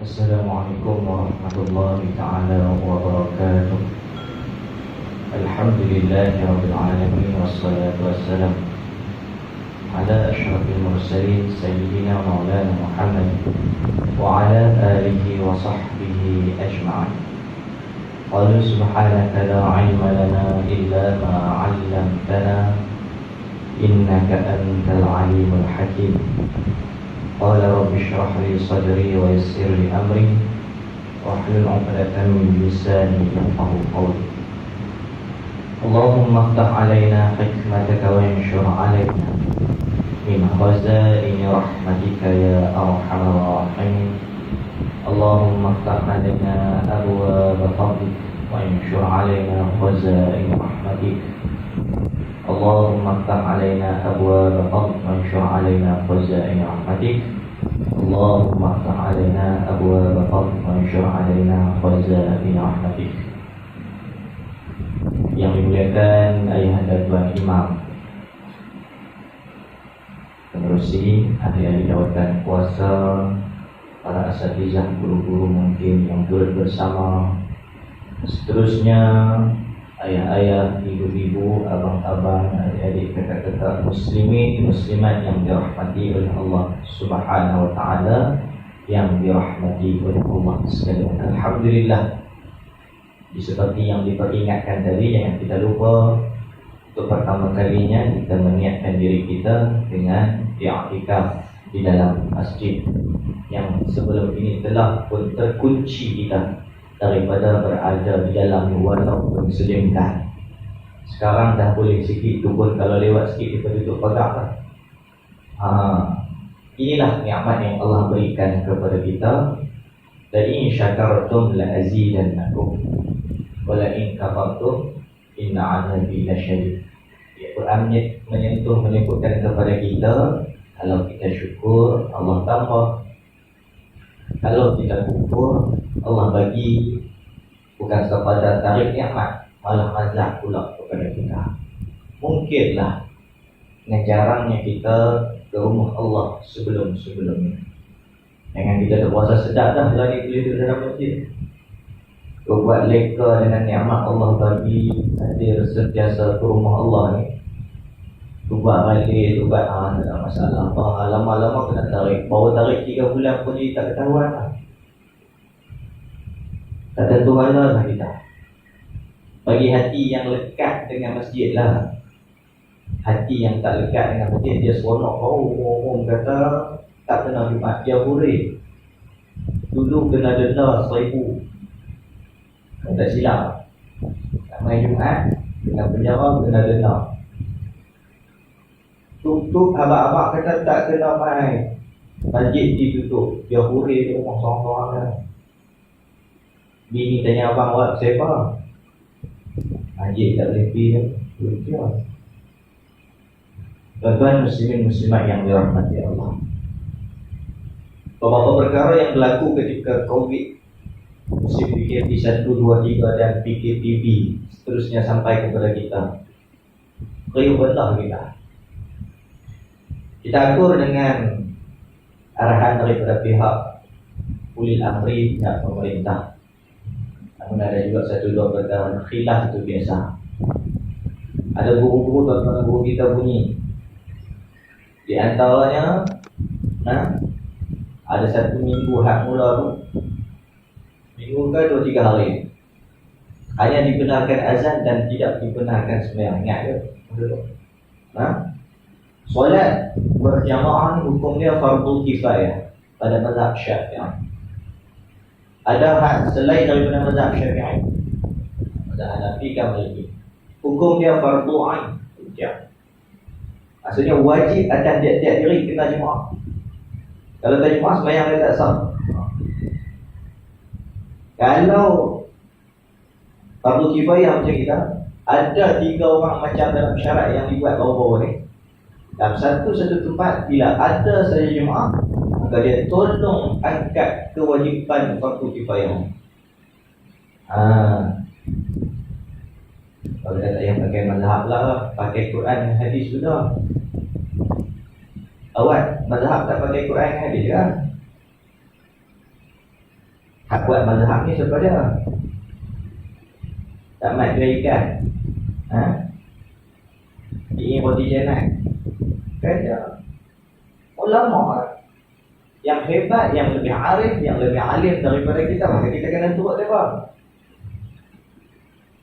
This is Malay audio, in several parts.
Assalamualaikum warahmatullahi ta'ala wabarakatuh. Alhamdulillahi rabbil alamin. Wassalatu wassalam ala ashrafil mursalin Sayyidina Maulana Muhammad wa ala alihi wa sahbihi ajma'in. Qalu subhanaka la ilma lana illa ma 'allamtana innaka antal alimul hakim. Qala rabbi shrah li sadri wa yassir li amri wahlul 'uqdatam min lisani yafqahu qawli. Allahumma iftah 'alaina hikmataka wa anshur 'alaina min khazaini rahmatika ya arhamar rahimin. Allahumma iftah 'alaina abwaab fadlik wa anshur 'alaina khazaini rahmatik. Allahumma iftah 'alaina abwaab fadlik wa anshur 'alaina khazaini rahmatik. Allahumma iftah 'alaina abwaab fadlik wa anshur 'alaina khazaini rahmatik. Yang dimuliakan ayahanda Tuan Imam, penerusi ahli-ahli jawatan kuasa, para asatizah, guru-guru mungkin yang turut bersama, seterusnya ayah-ayah, ibu-ibu, abang-abang, adik-adik, kakak-kakak, muslimin, muslimat yang dirahmati oleh Allah Subhanahu wa ta'ala, yang dirahmati oleh Allah sekalian. Alhamdulillah, seperti yang diperingatkan tadi, jangan kita lupa untuk pertama kalinya kita mengingatkan diri kita dengan i'tikaf di dalam masjid yang sebelum ini telah pun terkunci kita daripada berada di dalam walaupun sejenak. Sekarang dah boleh sikit tu pun, kalau lewat sikit kita duduk pegang lah. Inilah nikmat yang Allah berikan kepada kita. La in syakartum la azidannakum wa la in kafartum inna 'adzabi lasyadid. Al-Quran menyebutkan kepada kita, kalau kita syukur Allah tambah, kalau kita kufur Allah bagi bukan sekadar tarik nikmat, malah azab pula kepada kita. Mungkinlah dengan jarangnya kita ke rumah Allah sebelum-sebelumnya. Jangan kita terpuasa sedap dah lagi boleh duduk dalam masjid. Kau buat leka dengan nikmat Allah bagi, hadir sentiasa ke rumah Allah ni. Kau buat balik, kau buat tak ada masalah apa. Lama-lama kena tarik. Baru tarik 3 bulan pun dia tak ketahuan lah. Tak tentu halal lah kita. Bagi hati yang lekat dengan masjid lah. Hati yang tak lekat dengan masjid, dia seronok. Orang kata tak kena Jumat, dia boleh. Dulu kena denda 1,000. Tak silap. Tak main Jumat, kena penjara, kena denda. Tutup, abang-abang kata tak kena main. Masjid ditutup, dia huri di rumah seorang-seorang kan. Bini tanya abang, awak siapa? Masjid tak boleh pergi kan? Tutup. Tuan-tuan muslimin muslimat yang dirahmati Allah, beberapa perkara yang berlaku ketika COVID, musim PKP 1, 2, 3 dan PKPB seterusnya sampai kepada kita. Kaya benar kita. Kita akur dengan arahan daripada pihak ulil amri dan pemerintah. Namun ada juga 1-2 perkara khilaf, itu biasa. Ada guru-guru, tuan-tuan guru kita bunyi. Di antaranya, ada 1 minggu hak mula tu, minggu ke 2-3 hari, hanya dibenarkan azan dan tidak dibenarkan sembahyang. Ingat ke? Solat berjamaah ni hukum dia fardhu kifayah pada mazhab Syafi'i. Ada hak selain daripada mazhab Syafi'i, mazhab Hanafi ke Maliki, hukum dia fardhu ain. Maksudnya wajib atas tiap-tiap diri kena jemaah. Kalau tak jemaah, sembahyang dia tak sah. Kalau fardu kifayah macam kita, ada 3 orang macam dalam syarat yang dibuat bawah-bawah ni. Dalam satu tempat, bila ada saja jemaah, maka dia tolong angkat kewajipan fardu kifayah. Kalau kata yang pakai mazhab lah, pakai Quran dan hadis sudah. Awak mazhab tak pakai Quran dan hadis kan? Hak buat mazhab ni siapa dia? Tak mat kira ikan. Ingin roti jenat. Kan dia ulama yang hebat, yang lebih arif, yang lebih alim daripada kita, maka kita kena turut mereka.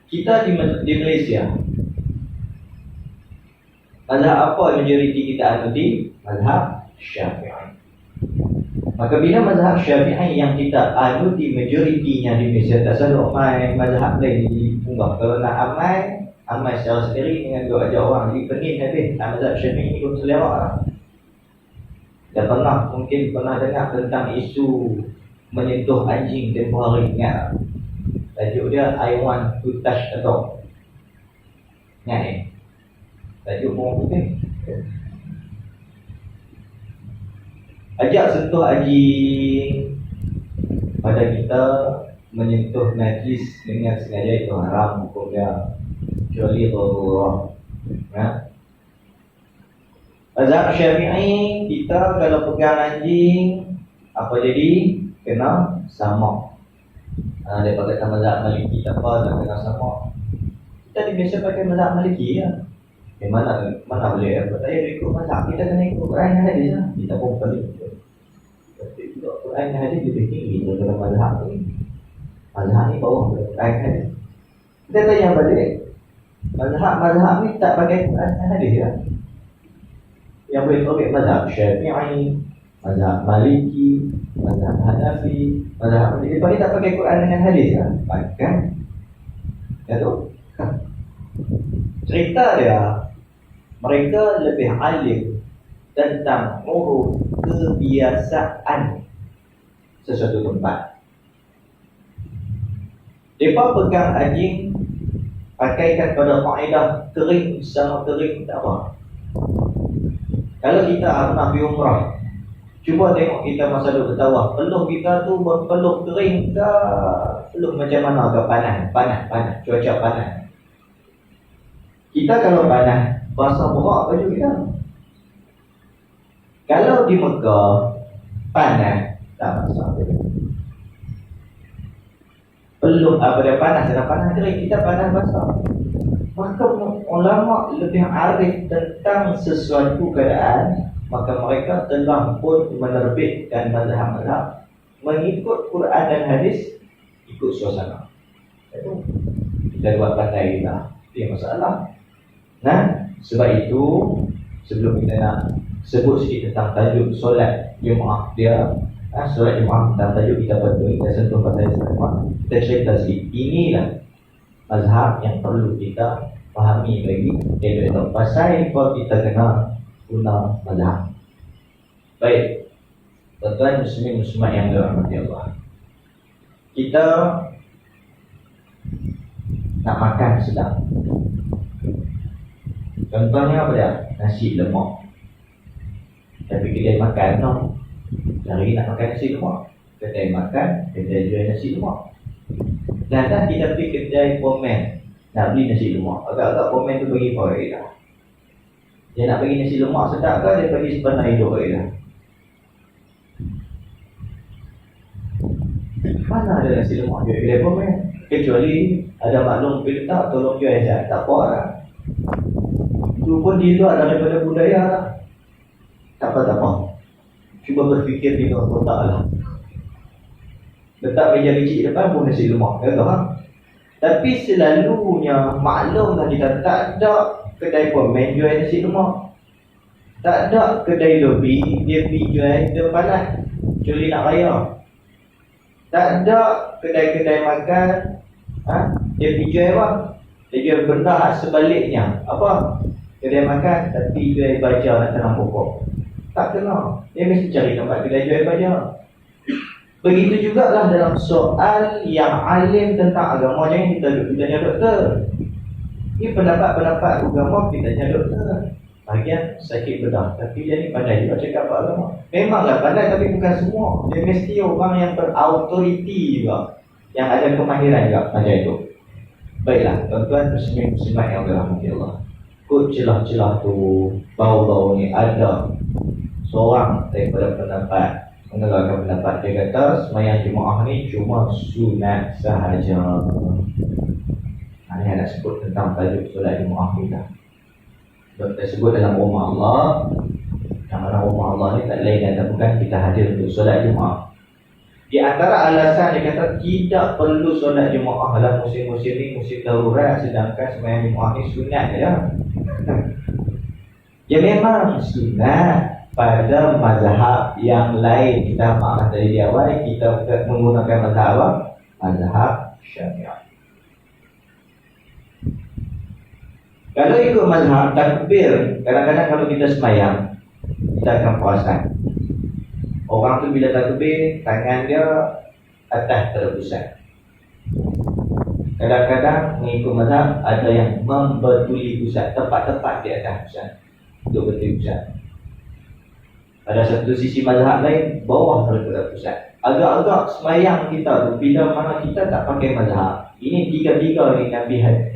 Kita di Malaysia, mazhab apa majoriti kita anuti? Mazhab Syafi'i. Maka bila mazhab Syafi'i yang kita anuti majoritinya di Malaysia, tak selalu ramai mazhab lain diunggah. Kalau nak amal secara sendiri dengan dua ajak orang, jadi pening habis. Mazhab Syafi'i ni pun selera lah. Dah mungkin pernah dengar tentang isu menyentuh anjing tempoh hari, ingat? Tajuk dia I want to touch a dog. Ingat tajuk orang putih. Ajak sentuh anjing pada kita menyentuh najis dengan sengaja itu haram hukumnya, kecuali darurat. Mazhab Syafi'i, kita kalau pegang anjing apa jadi? Kena samak. Daripada kata mazhab Maliki tak apa, tak kena samak. Kita biasa pakai mazhab Maliki ya. Mana boleh apa? Saya ikut mazhab, kita kena ikut Quran yang hadis lah. Kita pun perlu ikut. Tapi ikut Quran yang hadis lebih tinggi daripada mazhab ni. Mazhab ni bawah daripada Quran yang hadis. Kita tanya balik, mazhab ni tak pakai Quran yang hadis ya. Yang boleh tolak mazhab Syafi'i, mazhab Maliki, mazhab Hanafi, mazhab Maliki. Lepas ni tak pakai Quran dengan hadis ya? Pakai. Ya tu? Cerita dia, mereka lebih alim tentang urut kebiasaan sesuatu tempat. Mereka pegang anjing, pakaikan pada kaedah kering sama kering tak apa. Kalau kita pernah pergi umrah, cuba tengok kita masa duduk bertawaf, peluh kita tu berpeluh kering ke peluh macam mana ke panas, cuaca panas. Kita kalau panas, basah berak baju kita. Kalau di Mekah, panas, tak basah baju. Peluh dia panas, ada panas kering, kita panas basah. Maka ulama lebih arif tentang sesuatu keadaan, maka mereka telah pun menerbitkan mazhab-mazhab mengikut Quran dan hadis, ikut suasana. Itu kita buat pandai kita, itu masalah. Sebab itu sebelum kita nak sebut sikit tentang tajuk solat Jumaat dia, solat Jumaat tentang tajuk kita betul, kita sentuh pada Jumaat, kita cerita sikit. Inilah mazhab yang perlu kita fahami lagi, iaitu pasal kalau kita kena guna mazhab. Baik, tuan-tuan muslimin muslimat yang dirahmati Allah, kita nak makan sedap. Contohnya apa dia? Nasi lemak. Tapi kedai makan no, hari nak makan nasi lemak, kedai makan, kedai jual nasi lemak. Dah kita pergi kedai komen nak beli nasi lemak, agak-agak komen tu bagi poin dah. Dia nak bagi nasi lemak sedap ke dia bagi sebenar hidup dah. Mana ada nasi lemak jual kedai komen? Kecuali ada maklum minta tolong jual saja, tak apa lah. Itu pun di luar daripada budaya lah. Tak apa. Cuba berfikir di luar kotak lah. Letak meja kecil depan pun nasi lemak, ya tak? Tapi selalunya maklumlah kita tak ada kedai komen jual nasi lemak. Tak ada kedai lobi dia pergi jual tempalan, kecuali nak raya. Tak ada kedai-kedai makan dia pergi jual apa? Dia jual benda sebaliknya. Apa? Kedai makan tapi jual baja nak tanam pokok. Tak kena. Dia mesti cari tempat kedai jual baja. Begitu jugalah dalam soal yang alim tentang agama, jangan kita duduk tanya doktor. Ini pendapat-pendapat agama kita tanya doktor. Bahagian sakit bedah, tapi dia ni pandai juga cakap apa agama. Memanglah pandai tapi bukan semua. Dia mesti orang yang berautoriti juga, yang ada kemahiran juga macam itu. Baiklah, tuan-tuan muslimin muslimat yang dirahmati Allah, kut celah-celah tu, bau-bau ni ada seorang daripada pendapat mengeluarkan pendapat. Dia kata sembahyang jemaah ni cuma sunat sahaja. Ini nak sebut tentang tajuk solat jemaah kita. Kita sebut dalam rumah Allah, yang mana rumah Allah ni tak lain dan bukan kita hadir untuk solat jemaah. Di antara alasan dia kata tidak perlu solat jemaah dalam musim-musim ni, musim darurat, sedangkan sembahyang jemaah ni sunat saja. Ya memang sunat pada mazhab yang lain. Kita maaf dari di awal kita menggunakan mazhab apa? Mazhab Syafi'i. Kalau ikut mazhab takbir, kadang-kadang kalau kita sembahyang kita akan perasan orang tu bila takbir, tangan dia atas terpusat. Kadang-kadang mengikut mazhab ada yang membetuli pusat, tepat-tepat di atas pusat, untuk betul pusat. Pada satu sisi mazhab lain, bawah daripada pusat. Agak-agak semayang kita tu, bila mana kita tak pakai mazhab. Ini tiga-tiga ni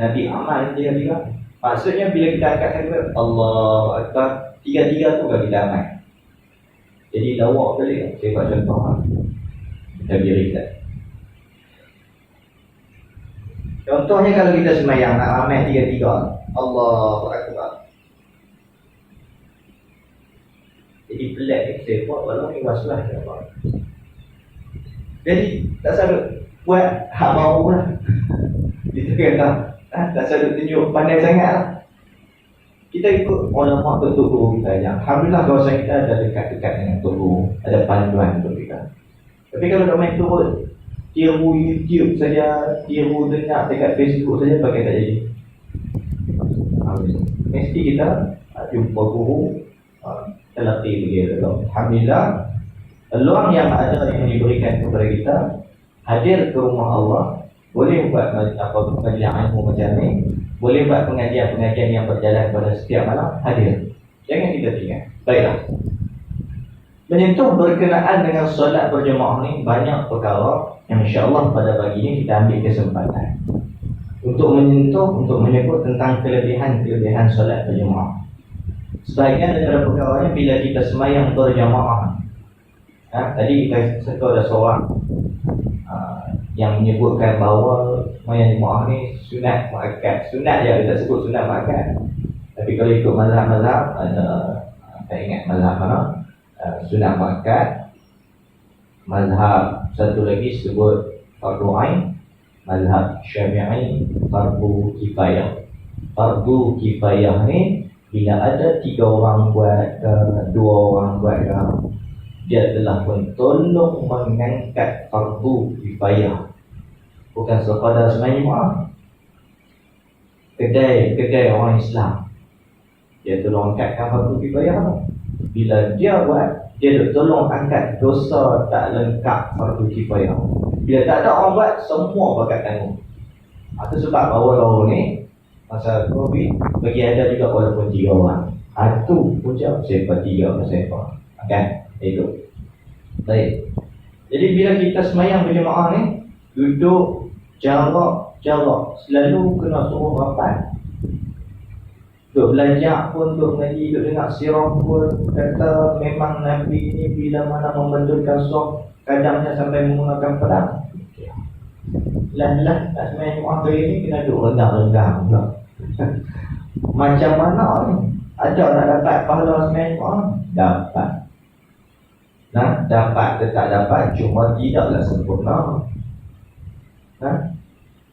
Nabi amal tiga-tiga. Maksudnya bila kita angkat takbir, Allahu Akbar, tiga-tiga tu kan kita amal. Jadi lawak boleh. Saya buat contoh kita berikan. Contohnya kalau kita semayang nak amal tiga-tiga, Allahu Akbar. Jadi pelik saya buat walau ni waslah dia buat. Jadi tak salut buat hak mau lah. Kita kata tak salut tunjuk pandai sangat lah. Kita ikut ulama untuk guru kita aja. Alhamdulillah kawasan kita ada dekat-dekat dengan guru, ada panduan untuk kita. Tapi kalau nak main turun, tiru YouTube saja, tiru dengar dekat Facebook saja, pakai tak jadi. Mesti kita jumpa guru, terlatih begitu. Alhamdulillah, peluang yang ada yang diberikan kepada kita, hadir ke rumah Allah, boleh buat pengajian ilmu macam ni. Boleh buat pengajian-pengajian yang berjalan pada setiap malam, hadir. Jangan kita tinggal. Baiklah. Menyentuh berkenaan dengan solat berjemaah ni banyak perkara yang insya-Allah pada pagi ini kita ambil kesempatan untuk menyentuh, untuk menyebut tentang kelebihan-kelebihan solat berjemaah. Sebahagian daripada perkaranya bila kita sembahyang berjemaah. Tadi kita ada seorang yang menyebutkan bahawa sembahyang jemaah ni sunat muakkad. Sunat je kita sebut sunat muakkad. Tapi kalau ikut mazhab-mazhab ada, tak ingat mazhab mana, sunat muakkad. Mazhab satu lagi sebut fardu ain. Mazhab Syafi'i fardu kifayah. Fardu kifayah ni bila ada 3 orang buat, 2 orang buat, dia telah pun tolong mengangkat fardu kifayah. Bukan sekadar sembahyang jemaah. Kedai orang Islam, dia tolong angkatkan fardu kifayah. Bila dia buat, dia tolong angkat dosa tak lengkap fardu kifayah. Bila tak ada orang buat, semua bakat tanggung. Itu sebab awal-awal ni masa Covid bagi ada juga walaupun 3 orang. Itu punca siapa 3 siapa. Kan? Itu. Baik. Jadi bila kita sembahyang berjemaah ni, duduk jarak selalu kena suruh rapat. Duk belajar pun, duk mengaji, duk dengar sirah pun, kata memang Nabi ni bila mana membentulkan soh, kadangnya sampai menggunakan pedang. Lah tak sembahyang jemaah hari ni kena duk rendah-rendah pula. Macam mana ni? Ada nak dapat pahala sembahyang jemaah? Dapat. Dapat tetap dapat, cuma tidaklah sempurna.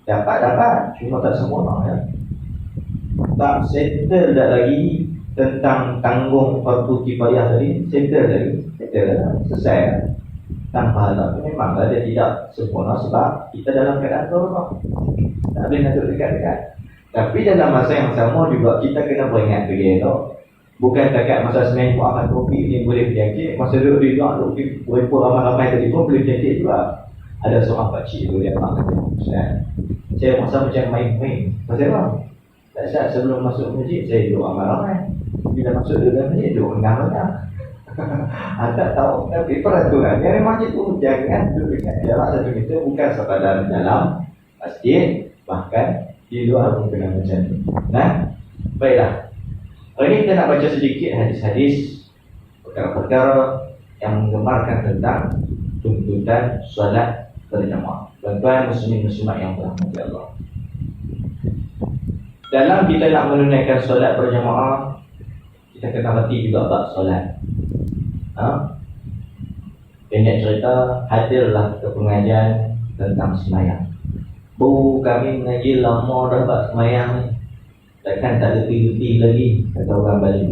Dapat, cuma tak sempurna ya. Tak settle dah lagi tentang tanggung fardu kifayah tadi, settle dah, selesai. Tanpa pahala tu memang dia tidak sempurna sebab kita dalam keadaan darurat. Tak boleh nak duduk dekat-dekat. Tapi dalam masa yang sama juga kita kena beringat begitu. Bukan dekat masa sembahyang Jumaat Covid ni boleh berjangkit, masa duduk di luar tu berapa ramai-ramai tadi pun boleh berjangkit juga. Ada seorang pakcik tu yang mak kata, saya rasa macam main-main. Pasal apa? Tak saat sebelum masuk masjid saya duduk ramai-ramai. Bila masuk dalam masjid duduk rendah-rendah. Tak tahu tapi peraturan yang masjid tu jangan duduk dekat jarak 1 meter, bukan sekadar dalam masjid, bahkan di luar pun kena macam tu. Baiklah. Hari ini kita nak baca sedikit hadis-hadis perkara-perkara yang menggembarkan tentang tuntutan solat berjamaah. Tuan-tuan muslimin muslimat yang dirahmati Allah, dalam kita nak menunaikan solat berjamaah, kita kena reti juga bab solat. Pendek cerita, hadirlah ke pengajian tentang semayang. Kami mengaji lama dah bab semayang ni, takkan tak letih-letih lagi, kata orang Bali.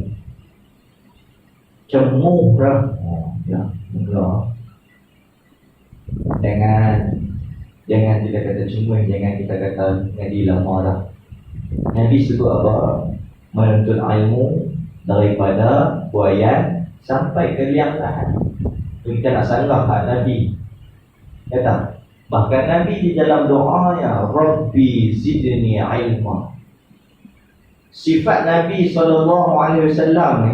Cemuh dah. Ya, mula. Jangan kita kata cemuh, jangan kita kata mengaji lama dah. Nabi sebut apa? Menuntut ilmu daripada buayan sampai ke liang lahat. Kita nak sanggah hak Nabi. Kata, bahkan Nabi di dalam doanya, Rabbi zidni ilma. Sifat Nabi SAW ni,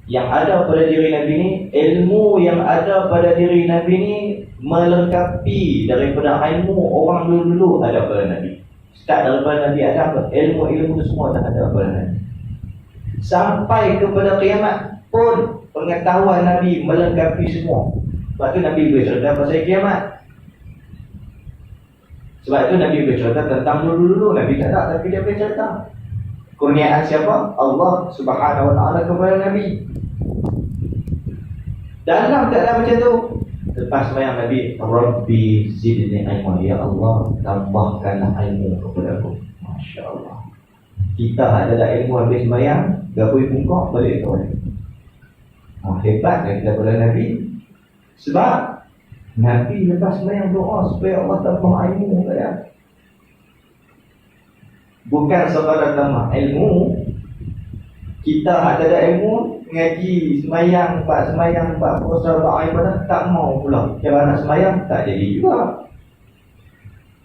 yang ada pada diri Nabi ni, ilmu yang ada pada diri Nabi ni melengkapi daripada ilmu orang dulu-dulu ada pada Nabi. Start daripada Nabi ada apa? Ilmu-ilmu semua dah ada pada Nabi. Sampai kepada kiamat pun pengetahuan Nabi melengkapi semua. Sebab tu Nabi bercerita pasal kiamat. Sebab tu Nabi bercerita tentang dulu-dulu. Nabi tak ada, tapi dia bercerita. Kurniaan siapa? Allah Subhanahu Wa Taala kepada Nabi. Dalam keadaan macam tu, lepas sembahyang Nabi, Rabbi zidni ilma, ya Allah tambahkanlah ilmu kepada aku. Masya Allah. Kita ada ilmu habis sembahyang, gabui pungkak balik tu. Hebat kan kita kepada Nabi. Sebab Nabi lepas sembahyang doa supaya Allah tambah ilmu kepada. Bukan sekadar tambah ilmu, kita ada ilmu, ngaji, semayang, puasa, ibadah, tak mau pula. Kalau nak semayang, tak jadi juga.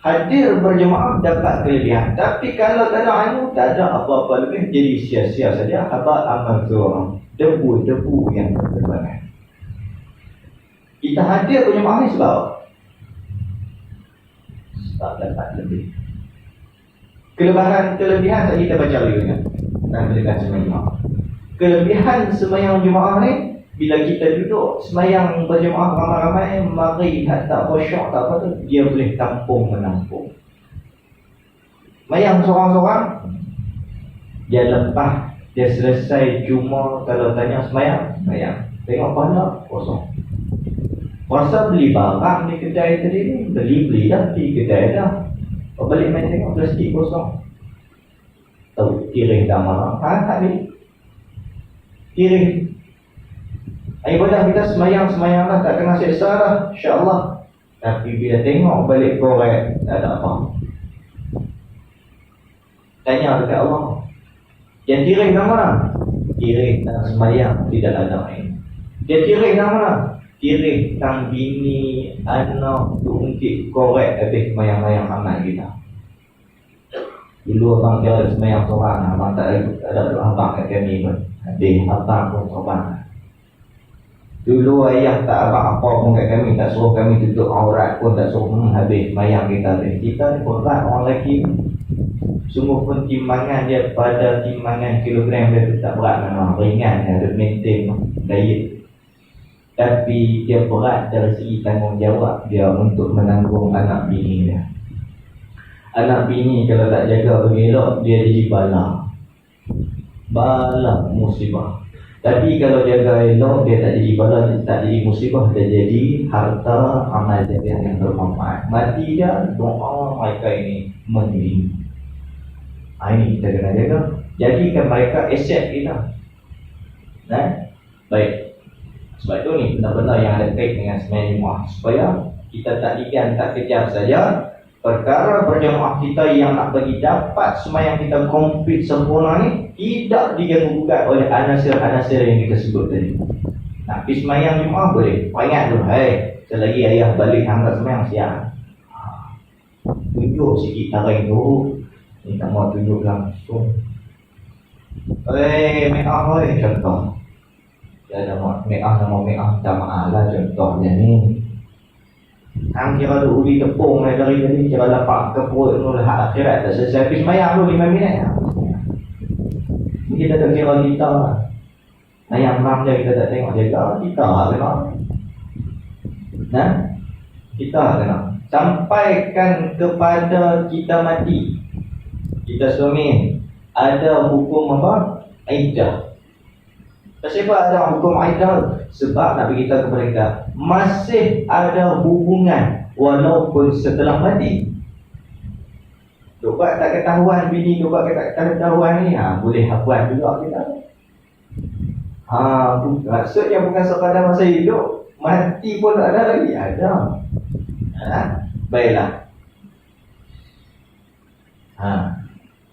Hadir berjemaah dapat kelebihan. Tapi kalau tak ada ilmu, tak ada apa-apa lebih. Jadi sia-sia saja. Haba amal tu, debu-debu yang berterbangan. Kita hadir berjemaah ni sebab dapat lebih. Kelebihan tadi kita baca dulu kan. Dan berikan semayang. Kelebihan semayang jemaah ni, bila kita duduk semayang berjemaah ramai-ramai, mari tak khusyuk tak apa tu, dia boleh menampung. Semayang seorang-seorang, dia lepas, dia selesai cuma kalau tanya semayang. Tengok pahala, kosong. Puasa beli barang di kedai tadi ni, beli dah di kedai dah. Balik main tengok plastik kosong. Tahu kiring dah marah. Tak ni. Kiring. Ibadah kita semayang lah, tak kena seksa lah, insya-Allah. Tapi bila tengok balik korek, tak ada apa. Tanya dekat Allah. Yang kiring dah mana? Kiring tak semayang, tidak ada air. Dia kiring dah mana? Kiring tang bini anak tu ungkit korek habis mayang-mayang anak kita. Dulu abang kira semayang seorang, abang tak ada abang kat kami pun. Habis abang pun seorang. Dulu ayah tak abang apa pun kat kami, tak suruh kami tutup aurat pun, tak suruh habis mayang kita. Kita ni berat orang lelaki. Sungguh pun timbangan dia pada timbangan kilogram dia tu tak berat memang, ringan dia, ada maintain diet. Tapi dia berat dari segi tanggungjawab dia untuk menanggung anak bini dia. Anak bini kalau tak jaga bergelok, dia jadi bala musibah. Tapi kalau jaga elok, dia tak jadi bala, tak jadi musibah, dia jadi harta amal jariah yang bermanfaat. Mati dia, doa mereka ini meninggi. Ini kita kena jaga. Jadikan mereka aset kita. Baik. Sebab itu ni benda-benda yang ada kait dengan semayang jemaah, supaya kita tak diam, tak kejam saja. Perkara berjemaah kita yang nak bagi dapat semayang kita komplit sempurna ni tidak diganggu-gugat oleh anasir-anasir yang kita sebut tadi. Nak pergi semayang jemaah boleh, ingat tu, selagi ayah balik hanggat semayang siang, tunjuk sikit taring tu. Ni tak mau tunjuk langsung. Me'ah contoh. Dia ada nama jamaah lah contohnya ni. Hang kira tu uli tepung dari tadi, kira lapak ke perut tu lah akhirat tak selesai. Habis semayang tu 5 minit. Kita tak kira kita lah. Ayam ram je kita tak tengok jaga, kita kena. Nah, kita kena. Sampaikan kepada kita mati. Kita suami ada hukum apa? Iddah. Kenapa ada hukum iddah? Sebab nak beritahu kepada kita masih ada hubungan walaupun setelah mati. Duk buat tak ketahuan bini, duk buat tak ketahuan ni, boleh hafal juga kita. Maksudnya bukan sekadar masa hidup, mati pun ada lagi, ada. Baiklah.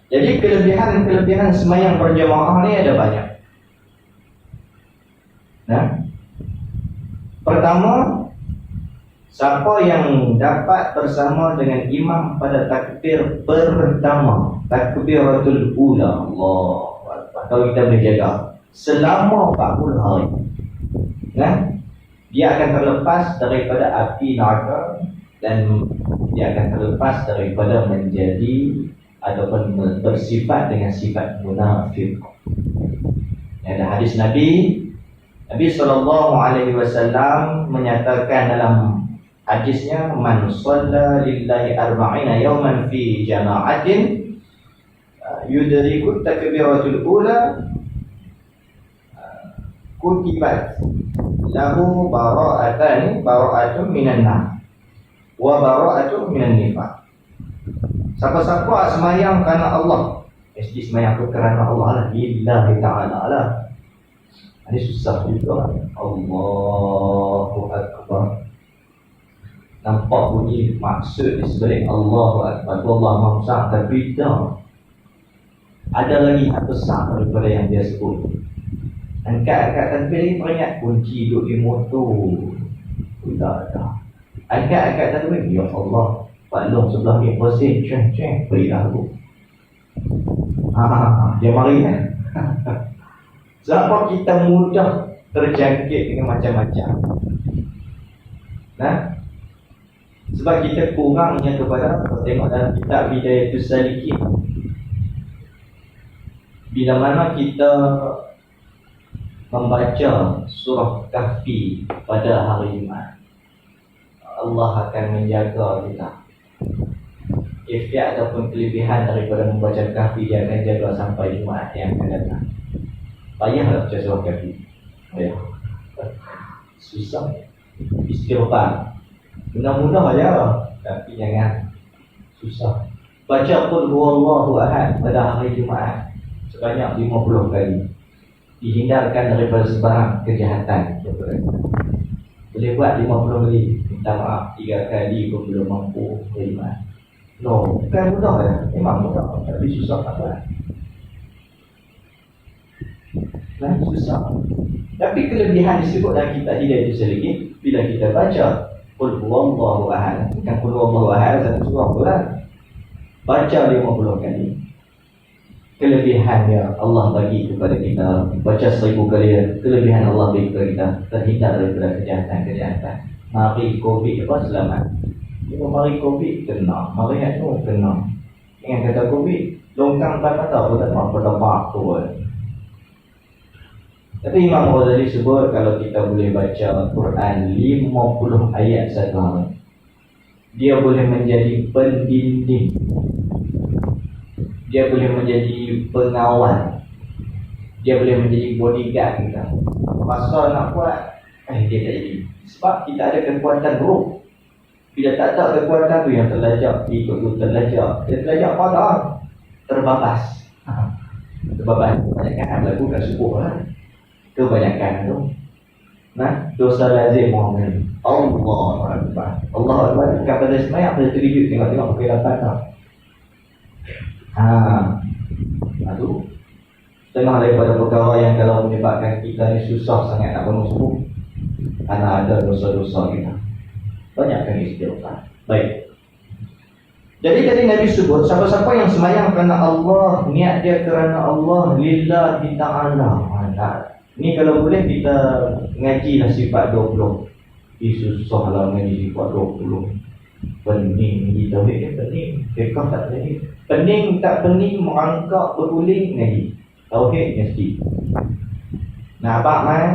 Jadi kelebihan sembahyang berjamaah ni ada banyak. Pertama, siapa yang dapat bersama dengan imam pada takbir pertama, takbiratul ula, Allahu Akbar, kalau kita boleh jaga selama 40 hari, dia akan terlepas daripada api neraka dan dia akan terlepas daripada menjadi ataupun bersifat dengan sifat munafik. Ada hadis Nabi SAW menyatakan dalam hadisnya, man shalla lillahi arba'ina yawman fi jama'atin yudriku takbiratul ula kutibat lahu bara'atun minan nar wa bara'atun minan nifaq. Siapa-siapa semayang kerana Allah, mesti semayang tu kerana Allah lah, lillahi ta'ala lah. Ini susah juga. Allahu Akbar. Nampak bunyi maksud di sebalik Allahu Akbar, Allah Maha Besar, tapi tak. Ada lagi yang besar daripada yang dia sebut. Angkat-angkat takbir ni teringat kunci duduk di motor. Tak ada. Angkat-angkat takbir, ya Allah, Pak Long sebelah ni bersih, ceng-ceng, berilah aku. Dia mari kan. Sebab kita mudah terjangkit dengan macam-macam. Sebab kita kurangnya kepada, tengok dalam kitab Hidayatus Salikin, bila mana kita membaca surah Kahfi pada hari Jumaat, Allah akan menjaga kita. Ikhtiar ataupun kelebihan daripada membaca Kahfi, dia akan jaga sampai Jumaat yang akan datang. Payahlah baca surah Kahfi. Payah. Susah. Istighfar. Mudah-mudah aja, tapi jangan susah. Baca Qul Huwallahu Ahad pada hari Jumaat sebanyak 50 kali. Dihindarkan daripada sebarang kejahatan. Boleh buat 50 kali. Minta maaf 3 kali pun belum mampu terima. No, bukan mudah ya. Memang mudah, tapi susah tak buat. Susah. Tapi kelebihan disebut dalam kitab Hidayatus Salikin, bila kita baca Qul Huwallahu Ahad, bukan Qul Huwallahu Ahad satu surah pula, baca 50 kali. Kelebihannya Allah bagi kepada kita, baca 1000 kali, kelebihan Allah bagi kepada kita, terhindar daripada kejahatan-kejahatan. Mari Covid apa selamat. Bila mari Covid kena, mari anu kena. Jangan kata Covid, longkang tak kata pun tak mahu berdampak pun. Tapi Imam Ghazali sebut kalau kita boleh baca Quran 50 ayat satu hari, dia boleh menjadi pendinding, dia boleh menjadi pengawal, dia boleh menjadi bodyguard kita. Pasal nak buat, dia tak jadi. Sebab kita ada kekuatan roh. Bila tak ada kekuatan tu yang terlajak, ikut tu terlajak. Dia terlajak apa tak? Terbabas. Terbabas. Kebanyakan berlaku kat subuh lah. Kebanyakan tu. Dosa lazim Muhammad. Allah Akbar. Allah Akbar. Kata dia semayang, dia terkejut tengok-tengok kelapan tak. Tu setengah daripada perkara yang kalau menyebabkan kita ni susah sangat nak bangun subuh, karena ada dosa-dosa kita. Banyakkan istighfar. Baik. Jadi tadi Nabi sebut, siapa-siapa yang semayang kerana Allah, niat dia kerana Allah, lillahi ta'ala. Ni kalau boleh kita ngajilah sifat 20. Susah lah ngaji sifat 20. Pening ngaji tauhid dia pening. Fiqh tak pening. Pening tak pening, merangkak berguling ngaji tauhid mesti. Nak apa man?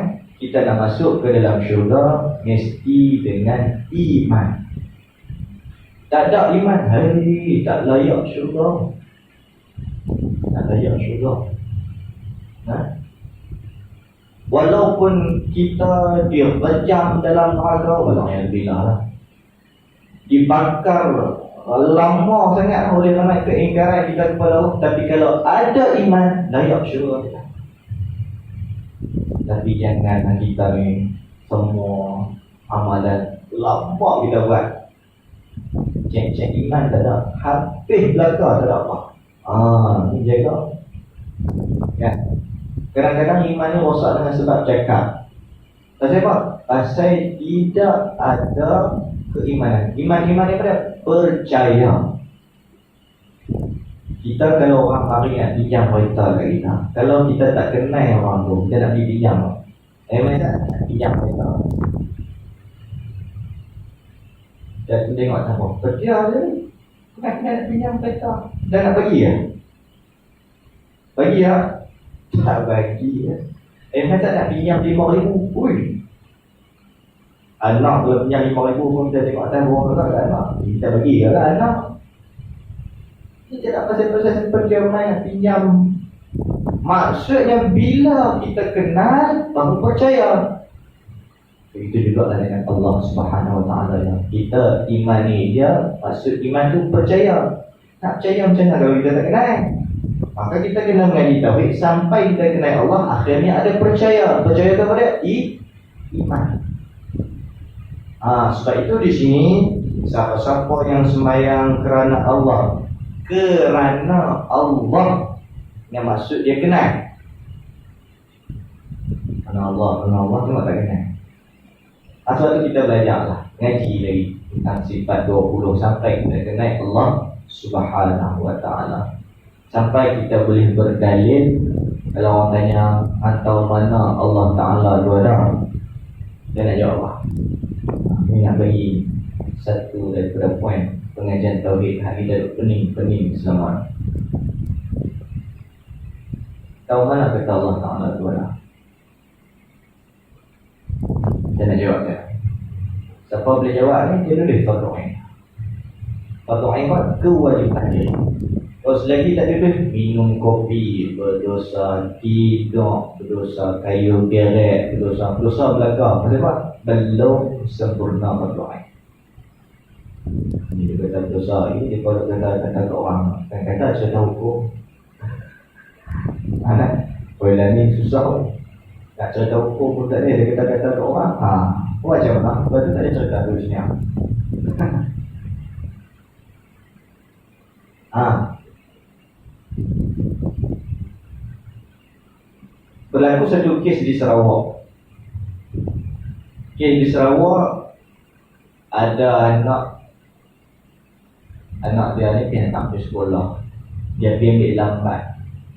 Kita nak masuk ke dalam syurga mesti dengan iman. Tak ada iman, hai, tak layak syurga. Tak layak syurga. Nah, walaupun kita direjam dalam neraka, walaubillah lah, dibakar lama sangat oleh ramai keingkaran kita kepada Allah, tapi kalau ada iman, layak syurga. Tapi jangan kita ni semua amalan lama kita buat, cek iman tak ada, habis belaka tak ada apa. Ni jaga. Kan? Kadang-kadang iman ni rosak dengan sebab cakap. Pasal apa? Pasal tidak ada keimanan. Iman ni pada percaya. Kita kalau orang mari nak pinjam kereta kat kita, kalau kita tak kenal orang tu, kita nak pergi pinjam. Macam nak pinjam kereta. Dan tengok siapa? Kerja je ni. Nak pinjam kereta. Dan nak bagi ya? Bagi ya? Tak bagi ya? Macam nak pinjam RM5,000. Ui. Anak kalau pinjam RM5,000 pun kita tengok atas orang tu kan anak. Kita bagi ke lah anak. Kita nak pasal-pasal seperti orang nak pinjam. Maksudnya bila kita kenal, baru percaya. Begitu juga dengan Allah Subhanahu Wa Taala yang kita imani dia. Maksud iman tu percaya. Nak percaya macam mana kalau kita tak kenal? Maka kita kena mengaji tauhid sampai kita kenal Allah, akhirnya ada percaya. Percaya kepada iman. Sebab itu di sini siapa-siapa yang sembahyang kerana Allah, yang maksud dia kenal. Kerana Allah tu tak kenal. Sebab tu kita belajar lah, ngaji lagi tentang sifat 20 sampai kita kenal Allah Subhanahu Wa Taala. Sampai kita boleh berdalil. Kalau orang tanya atau mana Allah Ta'ala tu ada, dia nak jawab apa? Ini nak bagi satu daripada poin pengajian tauhid hari kita pening selama. Tahu mana kata Allah Ta'ala tu ada? Dia nak jawab dia. Siapa boleh jawab ni, dia boleh fardu ain. Fardu ain buat kewajipan dia. Kalau selagi tak ada minum kopi berdosa, tidur berdosa, kayu geret berdosa belaka. Pasal apa? Belum sempurna berdoa. Ini dia kata berdosa ini, dia kalau kata ke orang, kata cerita hukum. Boleh ni susah. Nak cerita hukum pun tak ada, dia kata ke orang. Macam mana? Lepas tu tak ada cerita tulisnya. Berlaku satu kes di Sarawak. Kes di Sarawak, ada anak dia ni kena tak pergi sekolah. Dia pergi ambil lambat.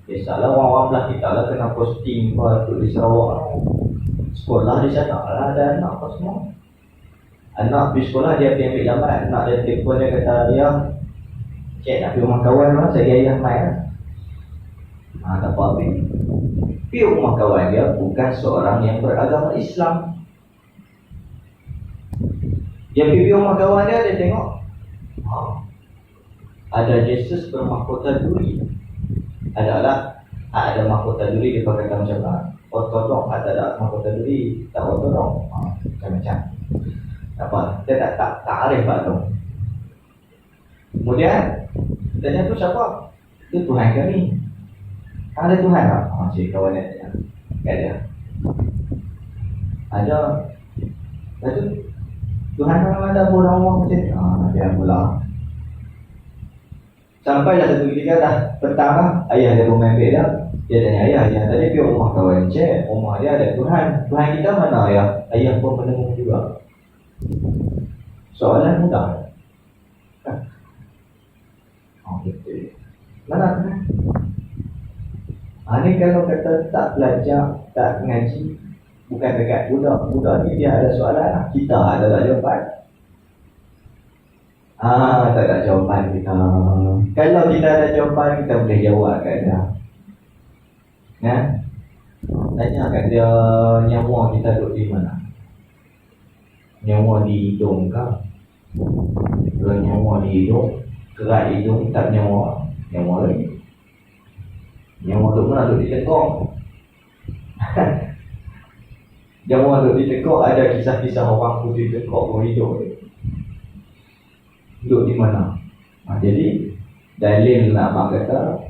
Biasalah orang-orang belah kita lah kena posting tu di Sarawak. Sekolah di sana lah ada anak apa semua. Anak pergi sekolah, dia pergi ambil lambat. Anak dia telefon, dia kata dia, cik nak pergi rumah kawan lah, saya ayah mai lah. Tak apa-apa. Pergi rumah kawan dia bukan seorang yang beragama Islam. Dia pergi rumah kawan dia, dia tengok ada Jesus bermahkota duri. Ada mahkota duri, dia kata macam mana? Ortodok ada mahkota duri, tak ortodok. Macam-macam. Apa? Dia tak arif lah tu. Kemudian tanya tu siapa? Itu Tuhan kami. Ada Tuhan tak? Cik kawan dia tanya. Tak ada. Ada. Lepas tu Tuhan memang ada orang-orang macam ni. Dia pula. Sampailah satu ketika dah petang lah, ayah dia rumah ambil dia. Dia tanya ayah tadi pergi rumah kawan cik, rumah dia ada Tuhan. Tuhan kita mana ayah? Ayah pun mendengar juga. Soalan mudah. Betul. Mana Tuhan? Ni kalau kata tak belajar, tak ngaji, bukan dekat budak ni dia ada soalan, kita ada tak jawapan. Tak ada jawapan kita. Kalau kita ada jawapan, kita boleh jawab kat dia. Tanya kat dia, nyawa kita duduk di mana? Nyawa di hidung kah? Kalau nyawa di hidung, kerat hidung tak nyawa. Nyawa lagi. Nyawa duduk mana? Duduk di tekok. Nyawa duduk di tekok, ada kisah-kisah orang putih tekok pun hidup. Duduk di mana? Jadi dalil nak kata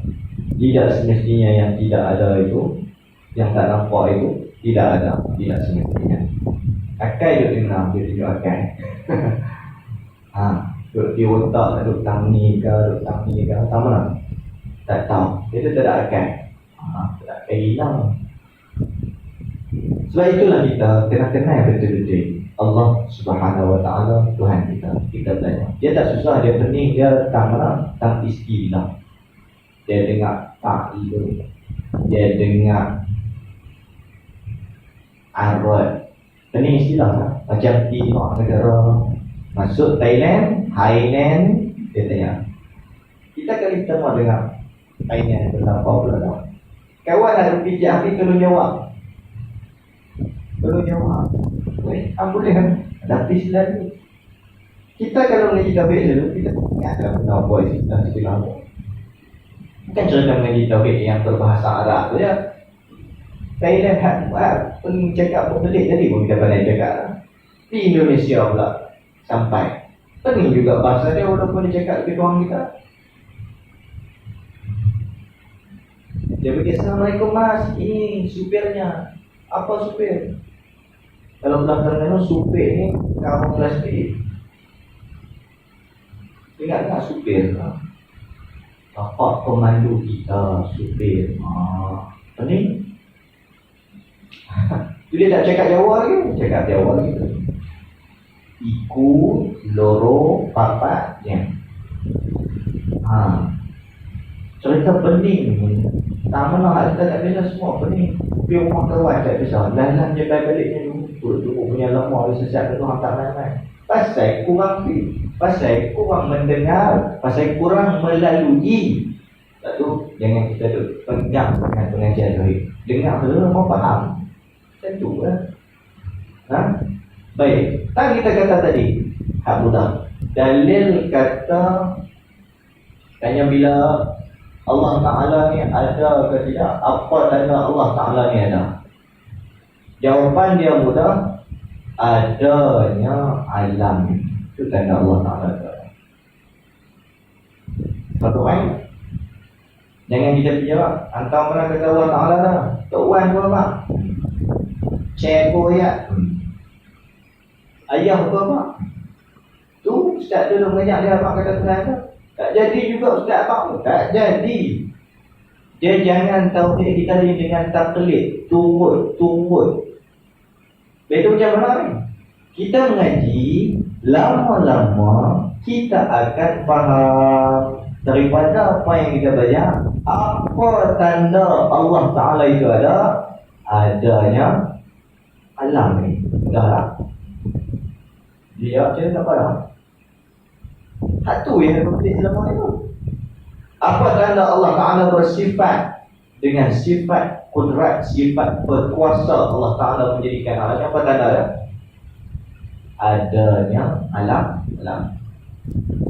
tidak semestinya yang tidak ada itu, yang tak nampak itu tidak ada, tidak semestinya. Akal duduk di mana? Dia tunjuk akal. Duduk di otak, duduk tang ni ke, duduk tang ni ke, tak mana? Tak tahu. Itu tak ada akal. Tak ada akal hilang. Sebab itulah kita kena kenal betul-betul Allah Subhanahu Wa Taala, Tuhan kita. Kita belajar. Dia tak susah, dia pening, dia tak mana, tak istilah. Dia dengar ta'il, dia dengar arwah. Pening istilah lah. Macam tengok negara masuk Thailand, Highland, dia tanya. Kita kali pertama dengar Highland berapa pula dah. Kawan ada pijak ni perlu jawab. Perlu jawab. Boleh kan? Ada pis lagi. Kita kalau mengaji tauhid dulu, kita ada benda voice istilah. Bukan cerita mengaji tauhid yang berbahasa Arab tu ya. Thailand pun cakap pun pelik tadi pun kita pandai cakap. Di Indonesia pula sampai pening juga bahasa dia walaupun dia cakap lebih kurang kita. Dia pergi, Assalamualaikum mas, ini supirnya. Apa supir? Kalau belakang supir ni kamu kelas B. Ingat tak supir? Bapak pemandu kita, supir. Pening. Dia tak cakap Jawa lagi, cakap Jawa lagi. Iku, loro, papat, ya. Cerita pening. Tak mana hal kita tak bisa semua pening. Pergi rumah kawan tak bisa. Lain-lain je baliknya dulu. Dulu punya lemah dia sesat tu hantar main-main. Pasal kurang feel, pasal kurang mendengar, pasal kurang melalui. Tak tu jangan kita duduk pegang dengan pengajian tauhid. Dengar dulu mau faham. Tentu lah. Baik. Tak kita kata tadi, hak mudah. Dalil kata tanya bila Allah Ta'ala ni ada ke tidak? Apa tanda Allah Ta'ala ni ada? Jawapan dia mudah. Adanya alam. Itu tanda Allah Ta'ala ada. Satu ayat. Jangan kita jawab. Antara pernah kata Allah Ta'ala dah. Tok Wan pun apa? Ceko ya. Ayah pun apa? Tu Ustaz dulu mengajak dia apa kata Tuhan tu. Tak jadi juga Ustaz apa? Tak jadi. Dia jangan tauhid kita ni dengan taklid. Turut. Betul macam mana ni? Kita mengaji, lama-lama kita akan faham daripada apa yang kita baca. Apa tanda Allah Ta'ala itu ada? Adanya alam ni. Dah lah. Dia macam tak faham. Satu yang berpelik selama itu. Apa tanda Allah Ta'ala bersifat dengan sifat kudrat, sifat berkuasa Allah Ta'ala menjadikan alam. Apa tanda dia? Adanya alam.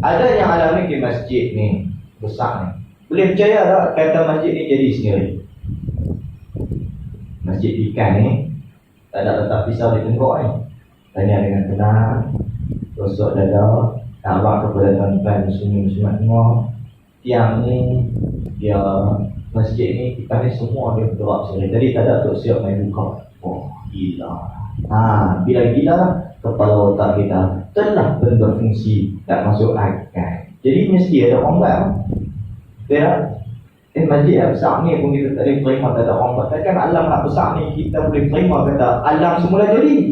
Adanya alam ni di masjid ni besar ni. Boleh percaya tak kata masjid ni jadi sendiri? Masjid ikan ni tak ada letak pisau di tengkok ni. Tanya dengan tenang, gosok dada, nampak kepada tuan-tuan muslim-muslimat semua. Tiang ni, dia masjid ni, kita ni semua dia bergerak sendiri. Jadi tak ada untuk siap main buka. Oh, gila. Bila-bila kepala otak kita telah berfungsi, tak masuk akal. Jadi mesti ada orang buat. Masjid yang besar ni pun kita tak boleh terima, tak ada orang buat. Takkan alam yang besar ni kita boleh terima kata alam semula jadi.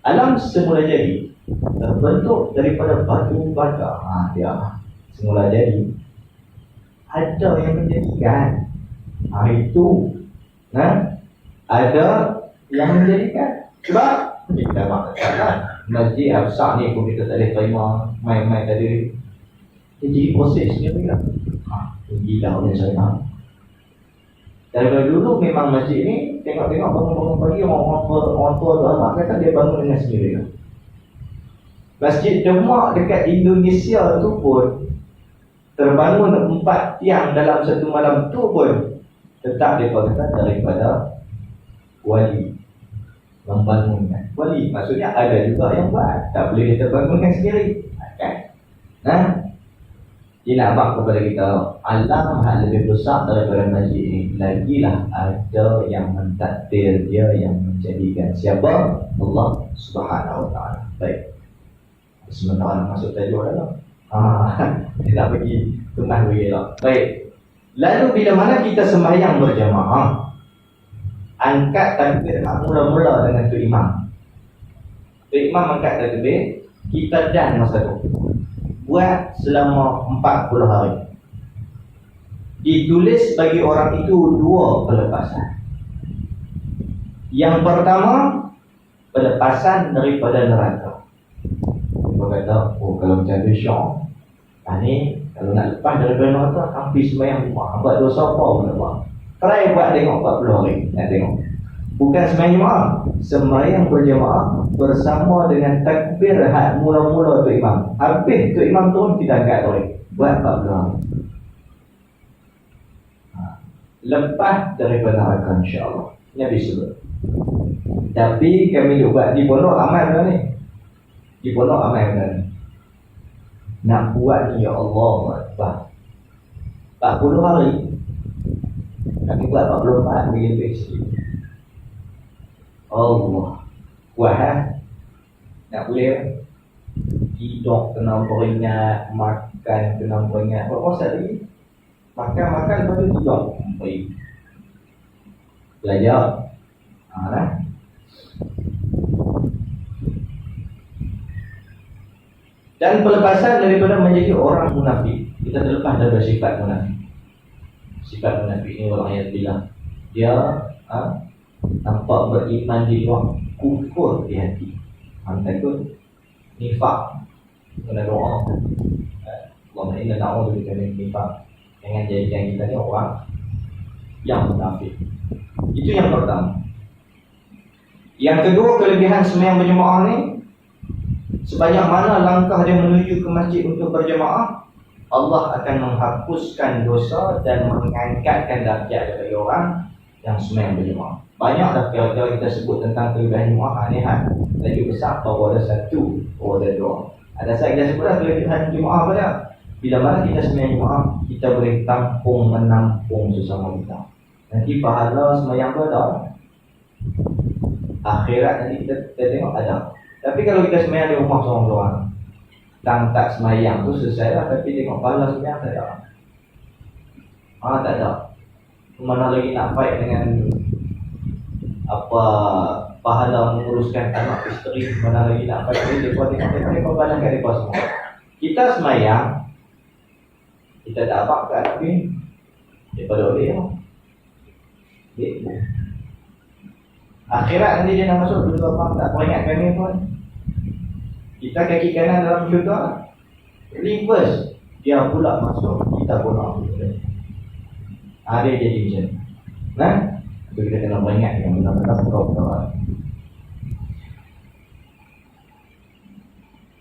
Alam semula jadi terbentuk daripada batu bata. Dia semula jadi. Ada yang menjadikan. Itu. Ada yang menjadikan. Sebab kita maksudkan masjid yang besar ni pun kita tak boleh terima main-main tadi. Jadi proses ni juga. Gila oleh saya. Daripada dulu memang masjid ni tengok-tengok bangun-bangun pagi orang tua tu abang kata dia bangun dengan sendiri. Masjid Demak dekat Indonesia tu pun terbangun 4 tiang dalam satu malam tu pun tetap mereka kata daripada wali membangunkan. Wali maksudnya ada juga yang buat, tak boleh dia terbangunkan sendiri, kan? Nah, dia nak abang kepada kita alam hal lebih besar daripada masjid ini. Lagilah ada yang mentakdir dia, yang menjadikan siapa? Allah Subhanahu Wa Taala. Baik, sementara masuk tajuk dah. Dia nak pergi tengah bagi lah. Baik. Lalu bila mana kita sembahyang berjamaah, angkat takbir mula-mula dengan tu imam. Tu imam angkat takbir, kita dan masa tu. Buat selama 40 hari. Ditulis bagi orang itu 2 pelepasan. Yang pertama, pelepasan daripada neraka. Dia kata, kalau macam tu syok, ni kalau nak lepas daripada neraka, hampir sembahyang rumah. Buat dosa apa pun tak buat. Try buat tengok 40 hari. Nak tengok. Bukan sembahyang jemaah, sembahyang berjemaah bersama dengan takbir hak mula-mula tu imam. Habis tu imam turun, kita angkat tarik. Buat 40 hari. Lepas daripada neraka insya-Allah. Nabi sebut. Tapi kami buat di pondok amal benda ni. Di pondok amal benda ni. Nak buat ni ya Allah Akbar 40 hari. Kami buat 44 lebih sikit. Allah buat nak boleh tidur kena beringat, makan kena beringat. Berapa saat lagi? Makan lepas tu tidur. Baik. Belajar. Nah. Dan pelepasan daripada menjadi orang munafik. Kita terlepas daripada sifat munafik. Sifat munafik ini orang yang bilang dia nampak beriman di luar, kufur di hati. Hantar tu nifak. Kena doa. Allahumma inna na'udzubika min nifaq. Jangan jadikan kita ni orang yang munafik. Itu yang pertama. Yang kedua, kelebihan sembahyang berjemaah ni, sebanyak mana langkah dia menuju ke masjid untuk berjemaah, Allah akan menghapuskan dosa dan mengangkatkan darjat dari orang yang sembahyang berjemaah. Banyak dah perkara kita sebut tentang kelebihan jemaah ni kan. Lagi besar bahawa ada 1, bahawa ada 2. Ada saya kita sebut dah kelebihan jemaah pada. Bila mana kita sembahyang jemaah, kita boleh menampung sesama kita. Nanti pahala sembahyang tu ada. Akhirat nanti kita tengok ada. Tapi kalau kita sembahyang di rumah seorang-seorang, tak sembahyang tu selesai lah. Tapi tengok pahala sembahyang tak ada. Tak ada. Mana lagi nak fight dengan apa pahala menguruskan anak isteri, mana lagi nak fight dengan mereka balas kat mereka semua. Kita sembahyang, kita tak apa kat tapi daripada oleh akhirat nanti dia nak masuk dulu apa tak peringat kami pun. Kita kaki kanan dalam syurga, reverse dia pula masuk, kita pula ada jadi macam nah, itu kita kena peringat yang benar-benar berdoa.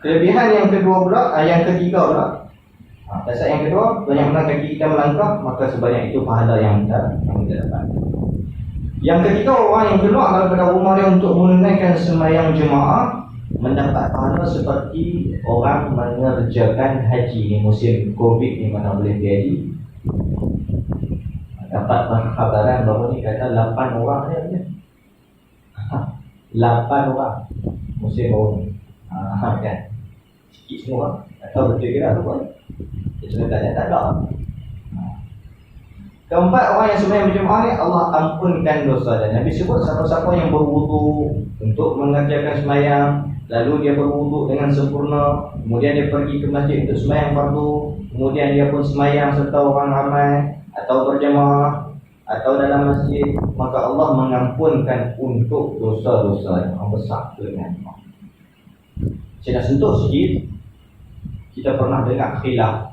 Kelebihan yang kedua pula, yang ketiga pula, dasar yang kedua, banyak mana kaki kita melangkah, maka sebanyak itu pahala yang kita dapat. Yang ketiga, orang yang keluar daripada rumah dia untuk menunaikan sembahyang jemaah mendapat pahala seperti orang mengerjakan haji. Ni musim Covid ni mana boleh pergi. Dapat kabaran bahawa ni kata 8 orang dia. 8 orang musim baru ni. Kan? Sikit semua. Tak tahu betul ke tak pun. Dia sebenarnya tak ada. Keempat, orang yang sembahyang berjemaah ni Allah ampunkan dosa. Dan Nabi sebut siapa-siapa yang berwudu untuk mengerjakan sembahyang, lalu dia berwudu dengan sempurna, kemudian dia pergi ke masjid untuk sembahyang fardu, kemudian dia pun sembahyang serta orang ramai atau berjemaah atau dalam masjid, maka Allah mengampunkan untuk dosa-dosa yang besar dengan Allah. Saya dah sentuh sikit. Kita pernah dengar khilaf.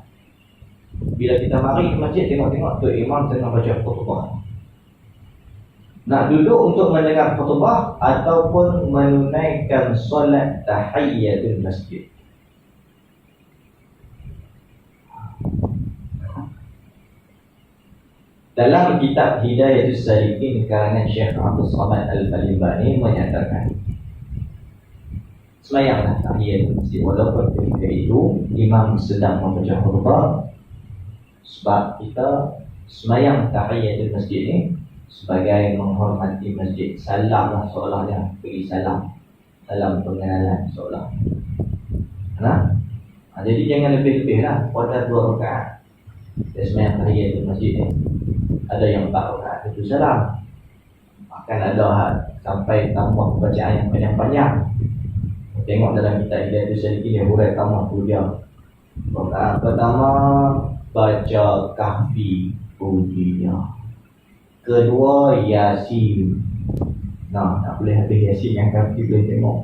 Bila kita mari ke masjid, tengok-tengok tu imam tengah baca khutbah. Nak duduk untuk mendengar khutbah ataupun menunaikan solat tahiyatul masjid. Dalam kitab Hidayatus Salikin karangan Syekh Abdul Samad Al-Balibani menyatakan, semayanglah tahiyatul masjid walaupun ketika itu imam sedang membaca khutbah, sebab kita semayang tahiyatul masjid ni sebagai menghormati masjid. Salamlah seolah-olah beri salam pengenalan seolah. Jadi jangan lebih-lebih lah pada 2 rakaat. Dia semayang tahiyatul masjid ni ada yang 4 rakaat itu salam, akan ada sampai tambah bacaan yang panjang-panjang. Tengok dalam kitab Hidayatus Salikin dia hurai tambah tu dia. Rakaat pertama baca kahfi ujiya, kedua Yasin. Tak boleh habis Yasin yang kahfi boleh tengok.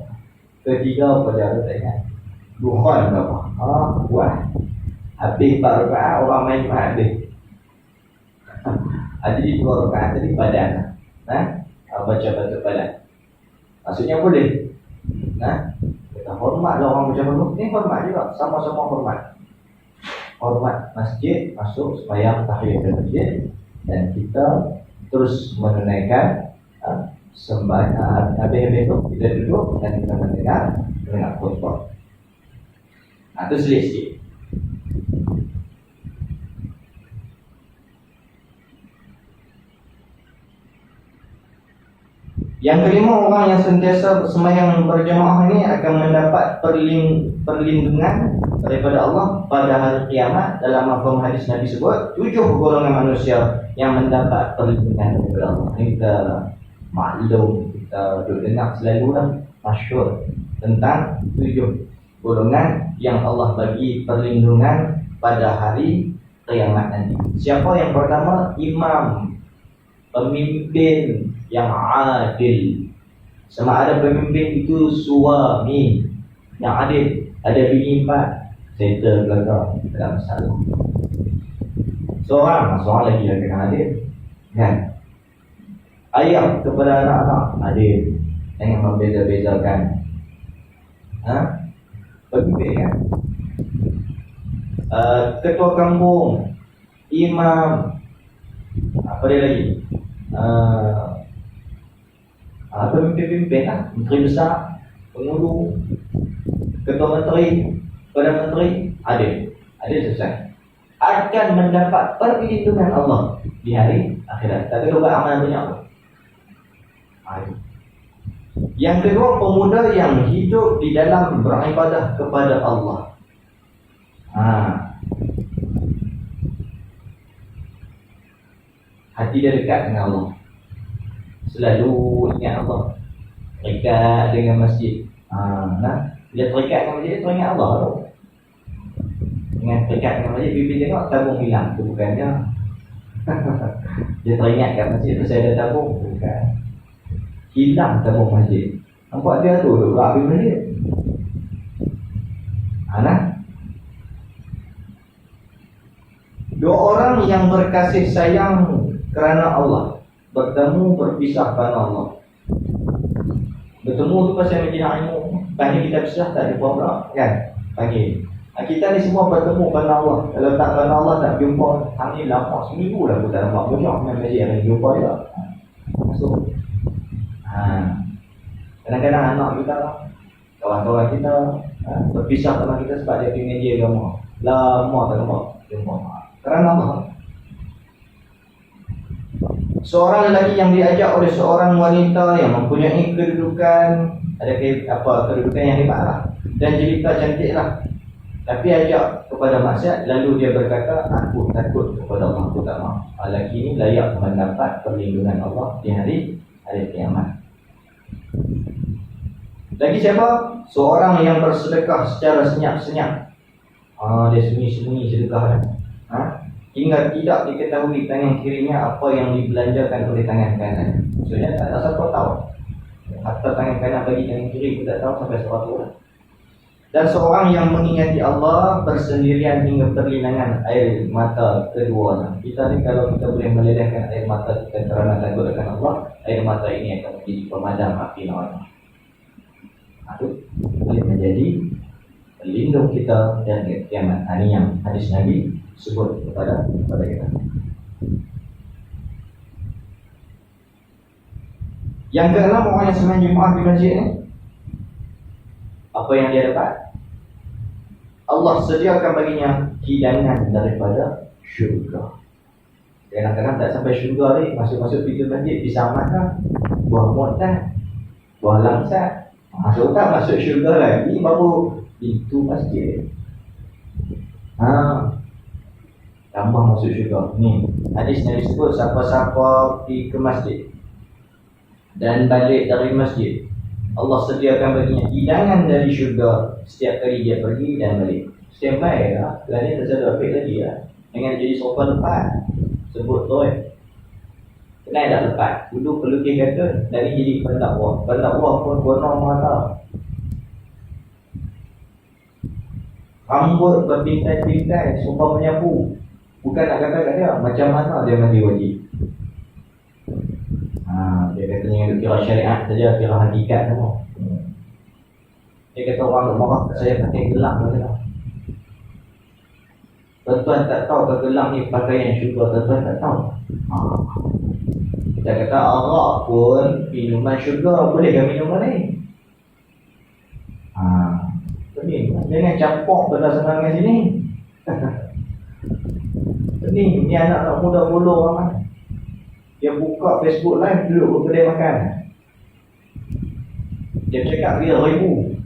Ketiga pada tengok Dukhan berapa? Buat habis 4 rakaat orang main habis. Jadi 2 rakaat tadi badan. Baca badan. Maksudnya boleh. Kita hormatlah orang baca khutbah. Ni hormat juga, sama-sama hormat. Hormat masjid, masuk sembahyang tahiyatul masjid, dan kita terus menunaikan sembahyang. Habis itu kita duduk dan kita mendengar khutbah. Itu selisih. Yang kelima, orang yang sentiasa sembahyang berjamaah ini akan mendapat perlindungan daripada Allah pada hari kiamat. Dalam mafhum hadis Nabi sebut 7 golongan manusia yang mendapat perlindungan daripada Allah. Ini kita maklum, kita dengar selalu masyhur tentang 7 golongan yang Allah bagi perlindungan pada hari kiamat nanti. Siapa yang pertama? Imam, pemimpin yang adil. Sama ada pemimpin itu suami yang adil, ada bini 4, settle belakang, tak masalah. Seorang lagi yang kena adil, kan? Ayah kepada anak-anak adil, jangan membeza-bezakan. Pemimpin kan? Ketua kampung, imam, apa dia lagi? Pemimpin-pemimpin menteri besar, pengulu, ketua menteri, perdana menteri, adil selesai, akan mendapat perlindungan Allah di hari akhirat. Tak perlu buat amalan banyak. Yang kedua, pemuda yang hidup di dalam beribadah kepada Allah. Hati dia dekat dengan Allah, selalu ingat Allah, terikat dengan masjid. Dia terikat dengan masjid, dia teringat Allah tu. Dengan terikat dengan masjid, bibi tengok tabung hilang. Itu bukannya dia teringat kat masjid tu, saya ada tabung. Bukan, hilang tabung masjid. Nampak dia tu duduk habis masjid. Dua orang yang berkasih sayang kerana Allah, bertemu berpisah kerana Allah. Bertemu tu pasal majlis ilmu, pagi kita pisah tak ada apa-apa, kan? Pagi kita ni semua bertemu kerana Allah. Kalau tak kerana Allah tak jumpa. Hari ni lama, seminggu dah aku tak nampak banyak main majlis yang jumpa dia. Masuk. Kadang-kadang anak kita, kawan-kawan kita berpisah dengan kita sebab dia pergi majlis agama. Lama tak nampak jumpa kerana Allah. Seorang lelaki yang diajak oleh seorang wanita yang mempunyai kedudukan, kedudukan yang hebatlah dan jelita cantiklah, tapi ajak kepada maksiat, lalu dia berkata, aku takut kepada Allah, aku tak mahu. Lelaki ini layak mendapat perlindungan Allah di hari kiamat. Lagi siapa? Seorang yang bersedekah secara senyap-senyap. Dia sembunyi-sembunyi sedekah. Hingga tidak diketahui tangan kirinya apa yang dibelanjakan oleh tangan kanan. Maksudnya tak ada siapa tahu. Hatta tangan kanan bagi tangan kiri pun tak tahu sampai sesuatu lah. Dan seorang yang mengingati Allah bersendirian hingga perlinangan air mata keduanya. Kita ni kalau kita boleh melelehkan air mata kita kerana takutkan Allah, air mata ini akan menjadi pemadam api neraka. Itu boleh menjadi pelindung kita dan kiamat. Ini yang hadis Nabi sebut kepada kita. Yang keenam, orang yang sembahyang Jumaat di masjid ni, apa yang dia dapat? Allah sediakan baginya hidangan daripada syurga. Kadang-kadang tak sampai syurga ni, masuk-masuk pintu masjid pisang makan, buah motan, buah langsat. Masuk tak masuk syurga lagi, baru pintu masjid. Tambah masuk syurga. Ni hadis Nabi sebut, siapa-siapa pergi ke masjid dan balik dari masjid, Allah sediakan baginya hidangan dari syurga setiap kali dia pergi dan balik. Standby lah, kerana tak ada efek lagi lah. Jangan jadi sopan lepas. Sebut tu kenal tak lepas. Dulu pelukis kata, dari jadi pendakwa. Pendakwa pun guna mata. Rambut berpintai-pintai, sumpah menyapu. Bukan nak kata kat dia, macam mana dia mandi wajib. Dia kata ni kira syariat saja, kira hakikat semua. Dia kata orang marah saya pakai gelang saja. Tuan-tuan tak tahu ke gelang ni pakaian syurga, tuan-tuan tak tahu. Kita kata arak pun minuman syurga, boleh ke minuman ni? Jangan campur benda senang kat sini. Ni anak-anak muda bolong ramai. Dia buka Facebook live, duduk ke kedai makan. Dia cakap dia ribu.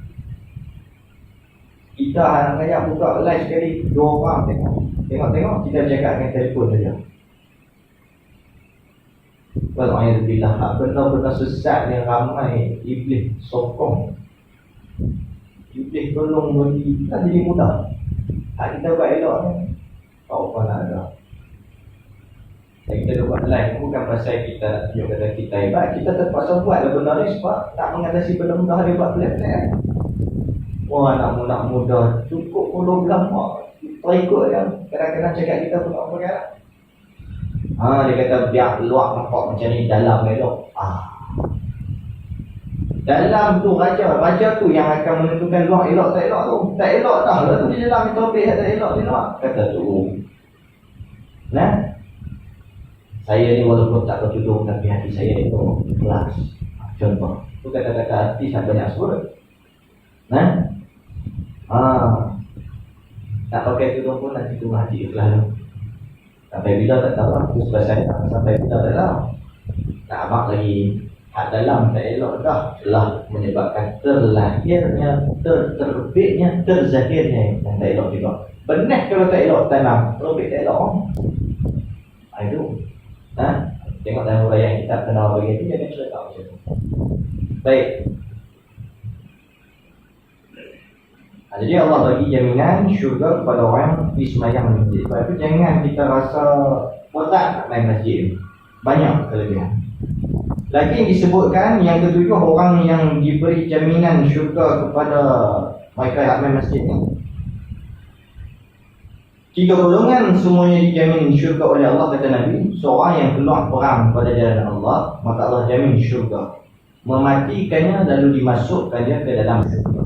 Kita anak kaya buka live sekali, 2 orang tengok. Tengok-tengok, kita cakap dengan telefon saja. Wal'ayyadzubillah, benda-benda sesat yang ramai iblis sokong. Iblis tolong bagi kita jadi mudah. Kita buat elok ni, tak apa nak ada. Kita buat live bukan pasal kita nak tunjuk kata kita hebat. Kita terpaksa buat lah benda ni sebab nak mengatasi benda mudah dia buat pelan-pelan. Anak muda cukup hologram terikut kan. Kadang-kadang cakap kita pun tak apa kan. Dia kata biar luar nampak macam ni, dalam elok. Dalam tu raja tu yang akan menentukan luar elok tak elok tu. Tak elok dah lah tu di dalam topik tak elok di luar. Kata tu. Saya ni walaupun tak bertudung tapi hati saya itu ikhlas. Contoh, tu kata-kata hati saya banyak sebut. Tak pakai tudung pun nanti tu hati ikhlas. Sampai bila tak tahu, aku sebab saya sampai bila tak tahu. Tak abang lagi hak dalam tak elok dah telah menyebabkan terlahirnya, terbitnya, terzahirnya yang tak elok juga. Benar kalau tak elok tanam, terbit tak elok. Itu. Tengok dalam huraian kita kenal bagi itu, jangan cerita macam tu. Baik. Jadi Allah bagi jaminan syurga kepada orang di semayang masjid. Sebab itu jangan kita rasa botak nak main masjid. Banyak kelebihan. Lagi disebutkan yang ketujuh, orang yang diberi jaminan syurga kepada mereka yang main masjid ni. 3 golongan semuanya dijamin syurga oleh Allah, kata Nabi. Seorang yang keluar perang pada jalan Allah, maka Allah jamin syurga. Mematikannya lalu dimasukkan dia ke dalam syurga.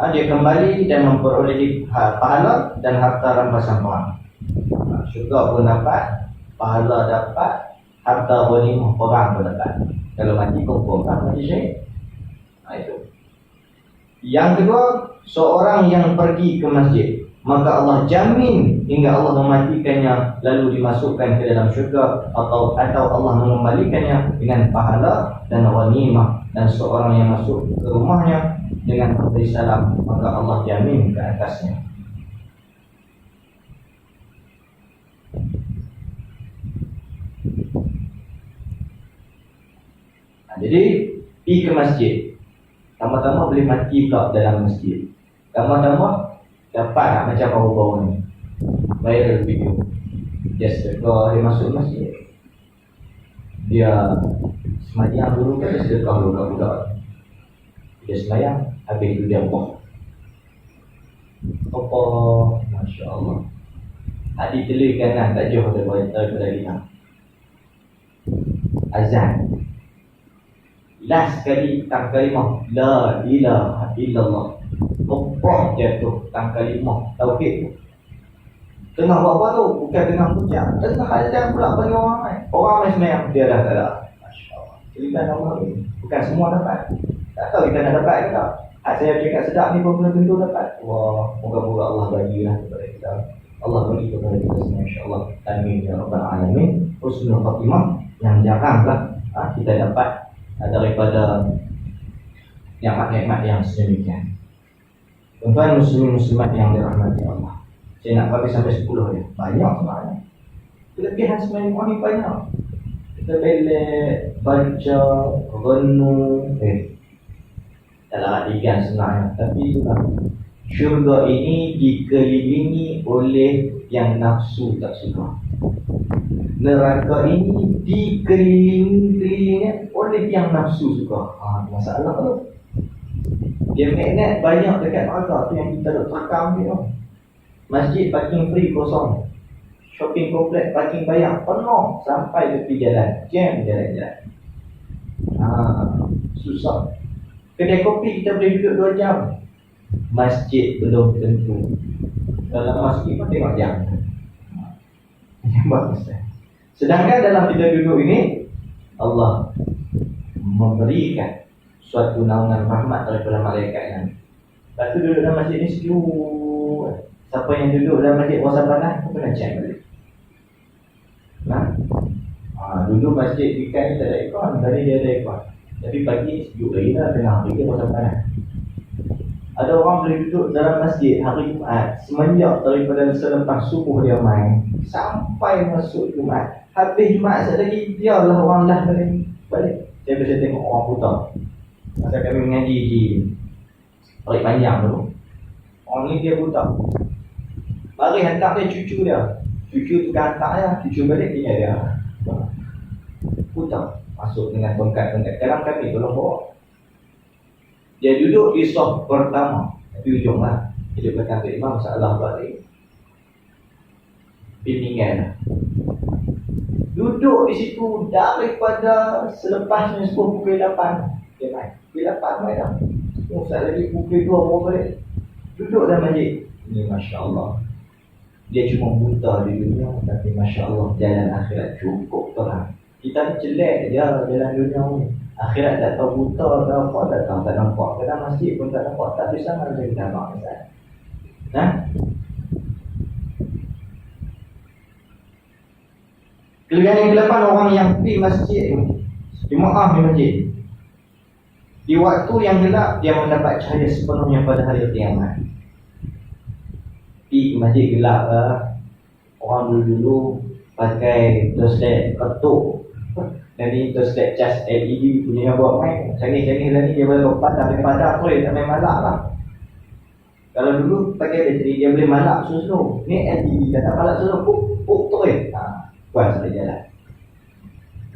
Dia kembali dan memperoleh pahala dan harta rampasan perang. Syurga pun dapat, pahala dapat, harta ghanimah perang pun dapat. Kalau mati kumpul kan, mati syahid. Itu. Yang kedua, seorang yang pergi ke masjid, maka Allah jamin hingga Allah mematikannya lalu dimasukkan ke dalam syurga, atau Allah mengembalikannya dengan pahala dan ghanimah. Dan seorang yang masuk ke rumahnya dengan memberi salam, maka Allah jamin ke atasnya. Jadi pergi ke masjid, tama-tama boleh mati pula dalam masjid. Tama-tama dapat tak macam bau-bau ni, viral video. Dia sedekah, dia masuk masjid, dia semayang dulu kan, dia sedekah dulu kat budak. Dia semayang, habis itu dia buang Apa? Masya Allah. Adik telik kanan tak jauh daripada lihat. Azan. Last kali tang kalimah la ilaha illallah. Kopoh jatuh tang kalimah tauhid tu. Tengah buat apa tu? Bukan tengah puncak. Tengah azan pula bagi orang ramai. Orang ramai semayang dia dah tak ada. Masya Allah. Cerita Allah ni. Bukan semua dapat. Tak tahu kita nak dapat ke tak. Saya cakap sedap ni pun belum tentu dapat. Wah, moga-moga Allah bagilah kepada kita. Allah bagi kepada kita semua insya-Allah. Amin ya rabbal alamin. Husnul khatimah yang jaranglah kita dapat daripada nikmat-nikmat yang sedemikian. Tuan-tuan muslimin muslimat yang dirahmati Allah. Saya nak bagi sampai 10 dia. Banyak sebenarnya. Kelebihan sebenarnya ni banyak. Kita boleh baca, renung, dalam adikan sebenarnya. Tapi itulah, syurga ini dikelilingi oleh yang nafsu tak suka. Neraka ini dikelilingi oleh yang nafsu suka. Masalah tu. Dia magnet banyak dekat neraka tu yang kita duk terekam dia. Masjid parking free kosong. Shopping kompleks parking bayar penuh sampai tepi jalan. Jam jalan-jalan. Susah. Kedai kopi kita boleh duduk 2 jam. Masjid belum tentu. Dalam masjid pun tengok jam. Yang bagus. Sedangkan dalam kita duduk ini, Allah memberikan suatu naungan rahmat daripada malaikat yang. Lepas tu duduk dalam masjid ni sejuk. Siapa yang duduk dalam masjid puasa panas, tu kena check balik. Duduk masjid ikan ni tak ada ikon. Tadi dia ada ikon. Tapi pagi sejuk lagi lah, tengah hari dia puasa panas. Ada orang boleh duduk dalam masjid hari Jumaat semenjak daripada selepas subuh dia main sampai masuk Jumaat. Habis Jumaat sekali lagi, dia lah orang lah balik. Saya biasa tengok orang putar. Masa kami mengaji di Tarik Panjang dulu, orang ni dia putar. Mari hantar dia cucu dia. Cucu tu kan hantar dia, cucu balik tinggal dia. Putar. Masuk dengan tongkat-tongkat. Dalam kami tolong bawa. Dia duduk di soft pertama. Tapi ujung lah. Dia belakang ke imam, masalah balik. Bimbingan. Duduk di situ daripada selepasnya pukul 8. Dia main. Pukul 8 main dah. Saat lagi pukul 2 bawa balik. Duduk dalam masjid. Ini Masya Allah. Dia cuma buta di dunia. Tapi Masya Allah jalan akhirat cukup terang. Kita ni jelek je jalan dunia ni. Akhirat tak tahu buta tak apa, tak tahu tak nampak. Kadang masjid pun tak nampak. Tak bisa mana jadi nampak. Kelebihan yang ke-8 orang yang pergi masjid ni, jemaah di masjid, di waktu yang gelap dia mendapat cahaya sepenuhnya pada hari kiamat. Di masjid gelap lah. Orang dulu pakai torchlight ketuk. Jadi torchlight cas LED punya yang buat main. Canggih-canggih lah ni, dia boleh padam boleh tak main malak lah. Kalau dulu pakai bateri dia boleh malak slow. Ni LED dia tak malak slow. Terus. Puas boleh jalan.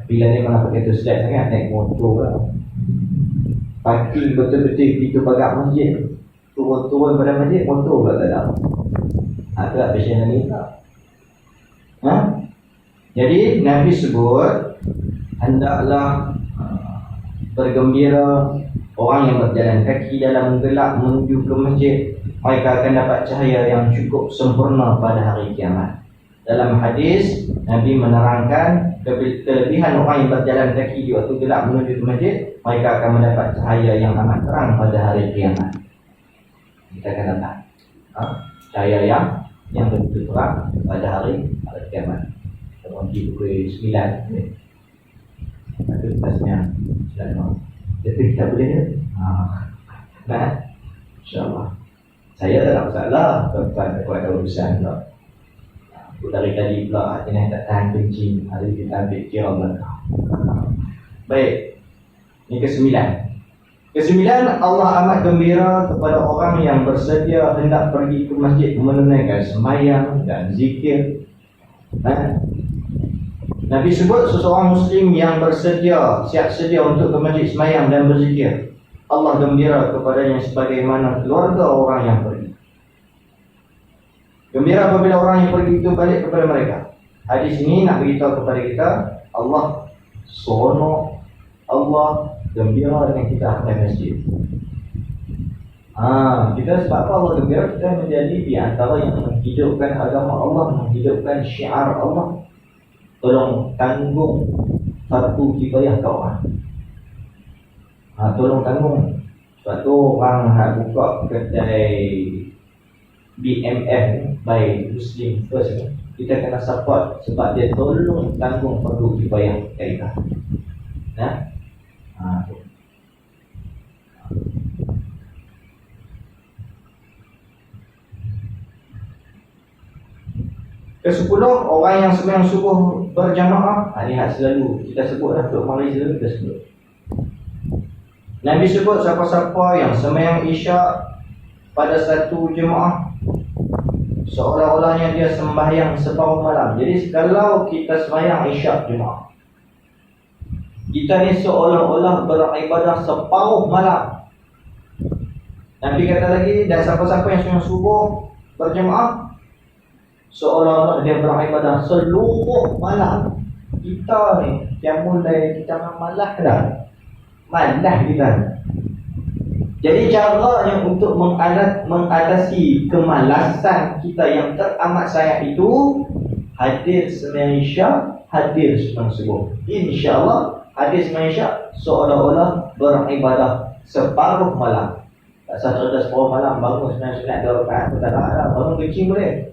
Tapi lah ni mana pakai torchlight sangat, naik motor lah. Parking betul-betul pintu pagar masjid. Turun-turun pada masjid, motor pula tak ada. Ada tak passion ni tak? Jadi Nabi sebut hendaklah bergembira orang yang berjalan kaki dalam gelap menuju ke masjid, mereka akan dapat cahaya yang cukup sempurna pada hari kiamat. Dalam hadis Nabi menerangkan kelebihan orang yang berjalan kaki di waktu gelap menuju ke masjid, mereka akan mendapat cahaya yang amat terang pada hari kiamat. Kita akan dapat cahaya yang begitu terang pada hari kiamat. Pergi pukul 9. Itu pasnya 9. Jadi kita boleh ni. InsyaAllah. Saya tak ada masalah. Tuan-tuan tak ada urusan pula. Dari tadi pula jenis tak tahan kencing. Hari kita ambil kira belakang. Baik. Ini ke-9. Ke-9, Allah amat gembira kepada orang yang bersedia hendak pergi ke masjid menunaikan sembahyang dan zikir. Nabi sebut seseorang Muslim yang bersedia, siap sedia untuk ke masjid sembahyang dan berzikir, Allah gembira kepadanya sebagaimana keluarga orang yang pergi. Gembira apabila orang yang pergi itu balik kepada mereka. Hadis ini nak beritahu kepada kita, Allah seronok, Allah gembira dengan kita akan masjid. Kita sebab apa Allah gembira? Kita menjadi di antara yang menghidupkan agama Allah, menghidupkan syiar Allah. Tolong tanggung fardu kifayah kau orang. Tolong tanggung. Sebab tu orang nak buka kedai BMF by Muslim First ni, kita kena support sebab dia tolong tanggung fardu kifayah kita. Tu. Ke-10, orang yang sembahyang subuh berjamaah. Ini hak selalu kita sebut lah, untuk Malaysia kita sebut. Nabi sebut siapa-siapa yang sembahyang isyak pada satu jemaah, seolah-olahnya dia sembahyang separuh malam. Jadi kalau kita sembahyang isyak jemaah, kita ni seolah-olah beribadah separuh malam. Nabi kata lagi, dan siapa-siapa yang sembahyang subuh berjemaah, seolah-olah dia beribadah seluruh malam. Kita ni yang mulai kita malah dah. Malah kita. Jadi caranya untuk mengatasi kemalasan kita yang teramat sayang itu, hadir sembahyang isyak, hadir sembahyang subuh. InsyaAllah hadir sembahyang isyak seolah-olah beribadah separuh malam. Tak satu separuh malam bangun sembahyang sunat 2 rakaat pun tak nak. Bangun kencing boleh,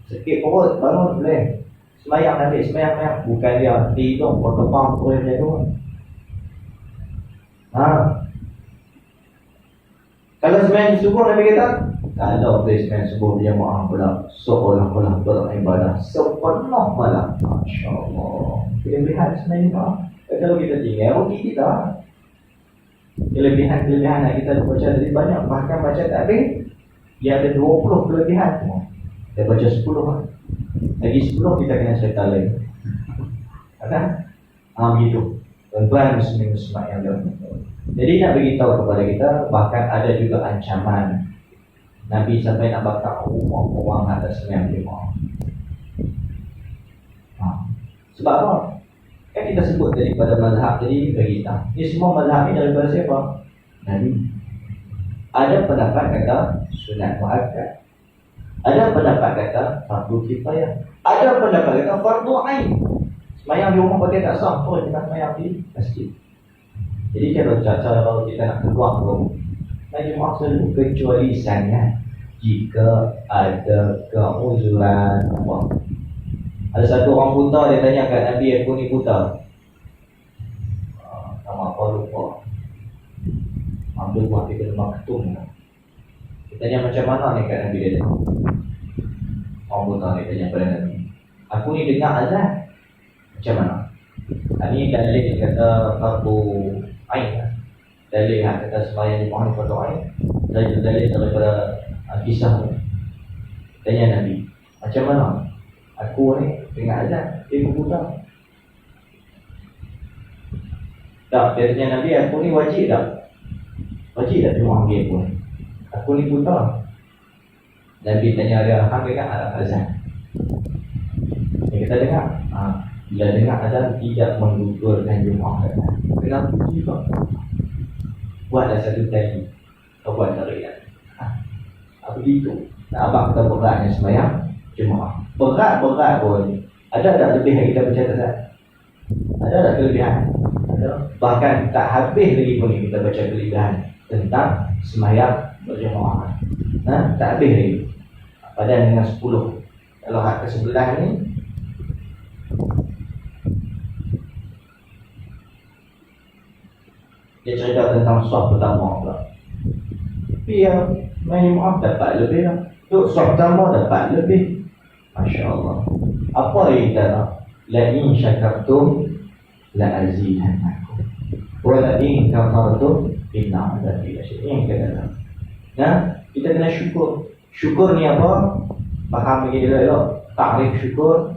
sakit perut bangun boleh, sembahyang nanti sembahyang. Bukan dia tidur potong boleh macam tu. Kalau sembahyang subuh Nabi kata, kalau boleh sembahyang subuh berjamaah pula seolah-olah beribadah sepenuh malam. Masya-Allah. Kelebihan sembahyang jemaah. Kalau kita tinggal rugi kita. Kelebihan yang kita baca tadi banyak, bahkan baca tak habis. Dia ada 20 kelebihan semua. Kita baca 10 lagi 10 kita kena cerita lagi. Kan? Begitu. Tuan-tuan muslim-muslimat yang dirahmati. Jadi nak beritahu kepada kita, bahkan ada juga ancaman Nabi sampai nak bakar rumah orang atas sembahyang jemaah. Sebab apa? Kan kita sebut daripada mazhab tadi bagi kita. Ini semua mazhab ni daripada siapa? Nabi. Ada pendapat kata sunat muakkad. Ada pendapat kata fardu kifayah. Ada pendapat kata fardu ain. Sembahyang di rumah pakai tak sah, terus kita sembahyang di masjid. Jadi kalau kita nak keluar pun, jemaah selalu kecuali sangat jika ada keuzuran apa. Ada satu orang buta, dia tanya kat Nabi, aku ni buta. Sama apa lupa. Ambil buah dia kena maktum. Dia tanya macam mana ni kat Nabi dia. Orang buta dia tanya pada Nabi, aku ni dengar azan. Macam mana? Ini dalil kata fardu ain. Dalil yang kata sembahyang jemaah fardu ain. Dalil daripada kisah ni. Tanya Nabi, macam mana? Aku ni dengar azan, dia buta. Tak, dia tanya Nabi, aku ni wajib tak? Wajib tak jemaah dia pun? Aku ni buta. Nabi tanya dia, hang dengar ada azan? Kita dengar. Bila dengar azan tidak menggugurkan jemaah. Kenapa juga? Buatlah satu tadi. Kau buat tarian. Begitu. Nak abang kita beratnya sembahyang jemaah. Berat pun. Ada tak lebih yang kita baca azan? Ada tak kelebihan? Ada. Bahkan tak habis lagi pun kita baca kelebihan tentang sembahyang berjemaah. Tak habis lagi. Padahal dengan 10. Kalau hak ke-11 ni, dia cerita tentang saf pertama pula. Tapi yang main maaf dapat lebih lah. Untuk saf pertama dapat lebih. Masya Allah. Apa yang kita nak? La in syakartum la azidannakum. Wa la in kafartum inna adzabi lasyadid. Yang kita nak. Kita kena syukur. Syukur ni apa? Faham lagi elok. Takrif syukur.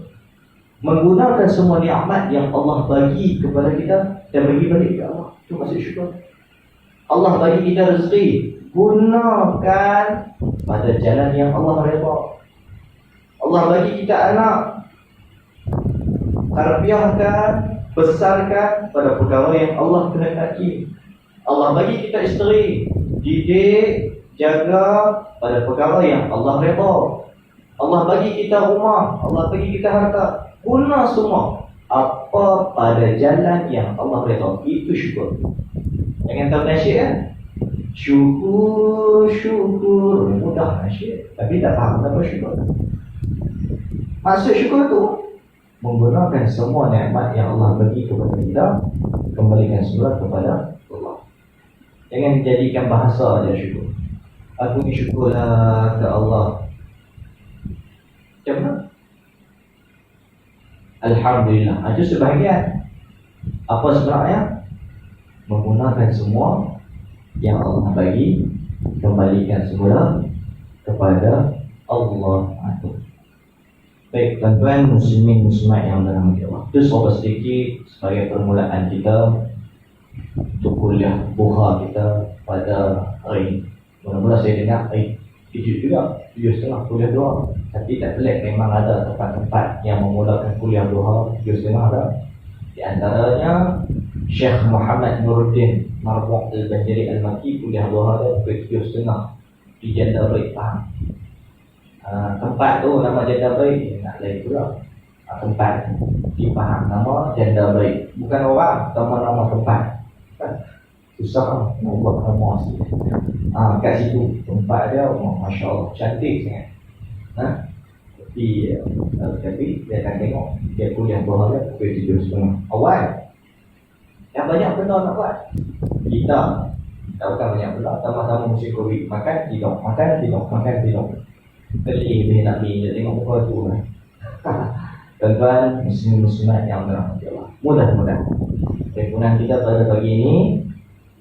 Menggunakan semua nikmat yang Allah bagi kepada kita dan bagi balik ke Allah. Itu maksud syukur. Allah bagi kita rezeki, gunakan pada jalan yang Allah redha. Allah bagi kita anak, tarbiyahkan, besarkan pada perkara yang Allah kehendaki. Allah bagi kita isteri, didik, jaga pada perkara yang Allah redha. Allah bagi kita rumah, Allah bagi kita harta, guna semua apa pada jalan yang Allah redha. Itu syukur. Jangan tahu nasyid kan? Syukur, syukur. Mudah nasyid, tapi tak faham apa syukur. Maksud syukur tu menggunakan semua nikmat yang Allah bagi kepada kita, kembalikan semula kepada Allah. Jangan jadikan bahasa aja syukur. Aku ni syukurlah ke Allah. Macam mana? Alhamdulillah. Itu sebahagian. Apa sebenarnya? Menggunakan semua yang Allah bagi, kembalikan semula kepada Allah. Baik, tuan-tuan muslimin muslimat yang dirahmati Allah. Itu sobat sedikit sebagai permulaan kita untuk kuliah buha kita pada hari ini. Mula-mula saya dengar, kejut juga 7.30 kuliah duha. Tapi tak pelik, memang ada tempat-tempat yang memulakan kuliah duha 7.30 ada. Di antaranya Syekh Muhammad Nuruddin Marbu' Al-Banjari Al-Maki, kuliah duha dia pukul 7.30 di Janda Baik, faham? Tempat tu nama Janda Baik, nak lain pula. Tempat dipaham nama Janda Baik, bukan orang, nama tempat. Susah nak buat nama asli. Kat situ tempat dia, Masya Allah, cantik sangat. Tapi dia akan tengok dia kuliah bawah dia pukul 7.30 awal. Yang banyak benda nak buat. Kita bukan banyak benda, tambah-tambah musim Covid, makan tidur, makan tidur, makan tidur. Beli dia nak beli, dia tengok muka tu lah. Tuan-tuan muslim-muslimat yang dirahmati Allah, mudah-mudahan perhimpunan kita pada pagi ini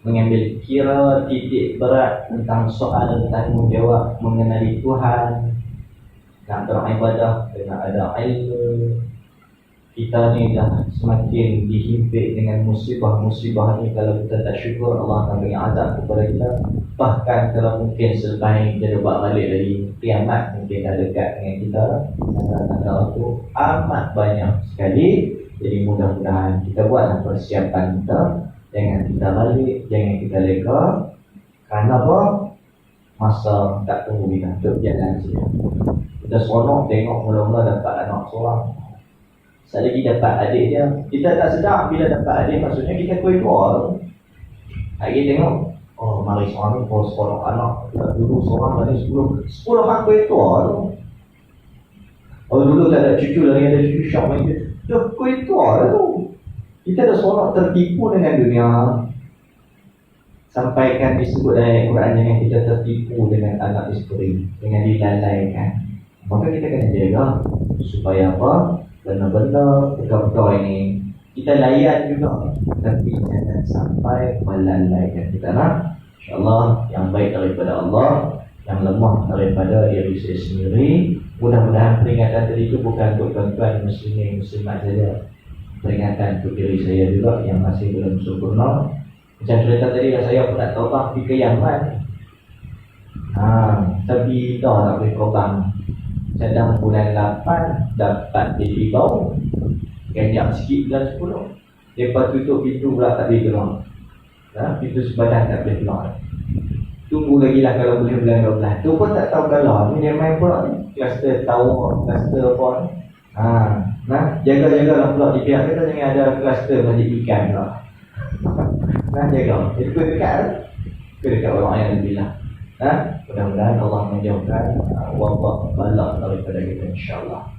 mengambil kira titik berat tentang soal tanggungjawab mengenali Tuhan. Nak beribadah kena ada ilmu. Kita ni dah semakin dihimpit dengan musibah-musibah ni. Kalau kita tak syukur, Allah akan beri azab kepada kita. Bahkan kalau mungkin selepas kita dapat balik dari kiamat, mungkin dah dekat dengan kita. Tanda-tanda itu amat banyak sekali. Jadi mudah-mudahan kita buatlah persiapan kita. Jangan kita balik, jangan kita leka. Kerana apa? Masa tak tunggu kita untuk jalan saja. Kita seronok tengok mula-mula dapat anak seorang, selagi dapat adik dia, kita tak sedar bila dapat adik, maksudnya kita kuih kuah. Lagi tengok, oh mari seorang ni, oh seorang anak, dulu seorang tadi 10 orang kuih kuah tu. Oh dulu tak ada cucu lagi, ada cucu syok lagi, dah kuih kuah tu. Kita dah seronok tertipu dengan dunia. Sampaikan disebut dalam Quran, jangan kita tertipu dengan anak isteri, dengan dilalaikan. Maka kita kena jaga supaya apa? Benda-benda perkara-perkara ini kita layan juga, tapi jangan sampai melalaikan kita. InsyaAllah yang baik daripada Allah, yang lemah daripada diri saya sendiri. Mudah-mudahan peringatan tadi itu bukan untuk tuan-tuan muslimin muslimat saja, peringatan untuk diri saya juga yang masih belum sempurna. Macam cerita tadi lah, saya pun nak tawaf di Kiamat. Tapi dah tak boleh korban. Sedang bulan 8 dapat di bau, ganjak sikit bulan 10. Lepas tutup pintu pula tak boleh keluar. Pintu sebadan tak boleh keluar. Tunggu lagi lah kalau boleh bulan 12. Tu pun tak tahu kalau ni dia main pula ni. Kluster tower, kluster apa ni. Jaga-jaga lah pula di pihak kita, jangan ada kluster masjid ikan pula. Jaga. Itu dekat dekat orang yang lebih lah. Mudah-mudahan Allah menjauhkan wabak balak daripada kita, insyaAllah.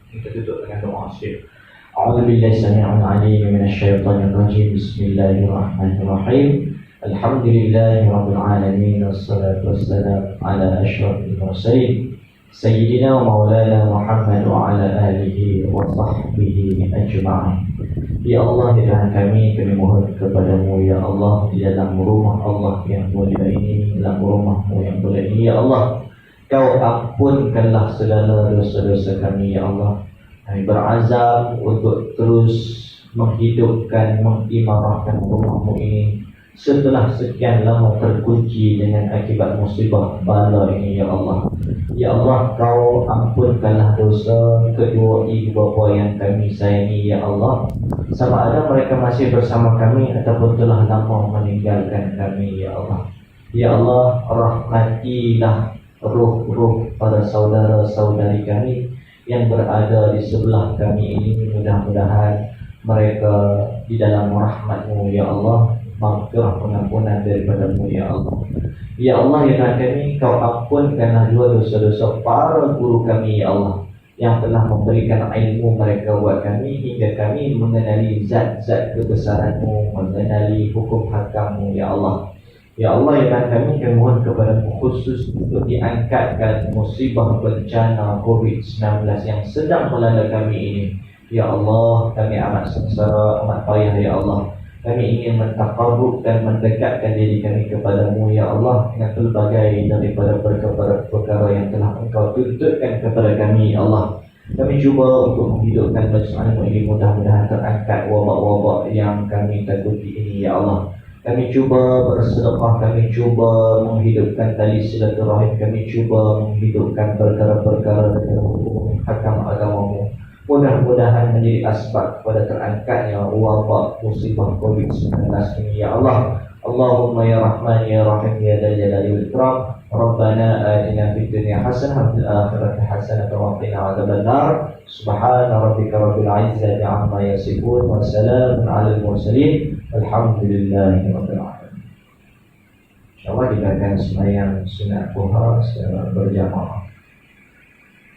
Kita tutup dengan doa sikit. A'udzubillahi samii'il 'aliim minasyaitonir rajiim. Bismillahirrahmanirrahim. Alhamdulillahi rabbil alamin, wassalatu wassalamu ala asyrafil mursalin sayyidina wa maulana Muhammad wa ala alihi wa sahbihi ajma'in. Ya Allah, di Tuhan kami mohon kepadamu ya Allah, di dalam rumah Allah yang mulia ini, dalam rumahmu yang mulia ini ya Allah, Kau ampunkanlah segala dosa-dosa kami ya Allah. Kami berazam untuk terus menghidupkan, mengimarahkan rumahmu ini setelah sekian lama terkunci dengan akibat musibah bala ini ya Allah. Ya Allah, Kau ampunkanlah dosa kedua ibu bapa yang kami sayangi ya Allah, sama ada mereka masih bersama kami ataupun telah lama meninggalkan kami ya Allah. Ya Allah, rahmatilah ruh-ruh para saudara-saudari kami yang berada di sebelah kami ini. Mudah-mudahan mereka di dalam rahmat-Mu ya Allah, maghfirah pengampunan daripada-Mu ya Allah. Ya Allah, ya Tuhan kami, Kau ampunkanlah dua dosa-dosa para guru kami ya Allah, yang telah memberikan ilmu mereka buat kami hingga kami mengenali zat-zat kebesaran-Mu, mengenali hukum hakam-Mu ya Allah. Ya Allah, ya Tuhan kami mohon kepada-Mu khusus untuk diangkatkan musibah bencana COVID-19 yang sedang melanda kami ini. Ya Allah, kami amat sengsara, amat payah ya Allah. Kami ingin mentaqarrub dan mendekatkan diri kami kepada-Mu ya Allah dengan pelbagai daripada perkara-perkara yang telah Engkau tuntutkan kepada kami ya Allah. Kami cuba untuk menghidupkan majlis-Mu ini, mudah-mudahan terangkat wabak-wabak yang kami takuti ini ya Allah. Kami cuba bersedekah, kami cuba menghidupkan tali silaturahim, kami cuba menghidupkan perkara-perkara dengan hukum hakam agama-Mu. Mudah-mudahan menjadi asbab kepada terangkatnya wabak musibah COVID-19 ini ya Allah. Allahumma ya Rahman ya Rahim ya Dzal Jalali wal Ikram. Rabbana atina fid dunya hasanah wa fil akhirati hasanah wa qina adzabannar. Subhana rabbika rabbil izzati amma yasifun wa salamun alal mursalin. Alhamdulillahi rabbil alamin. Insyaallah kita akan sembahyang sunat duha secara berjamaah.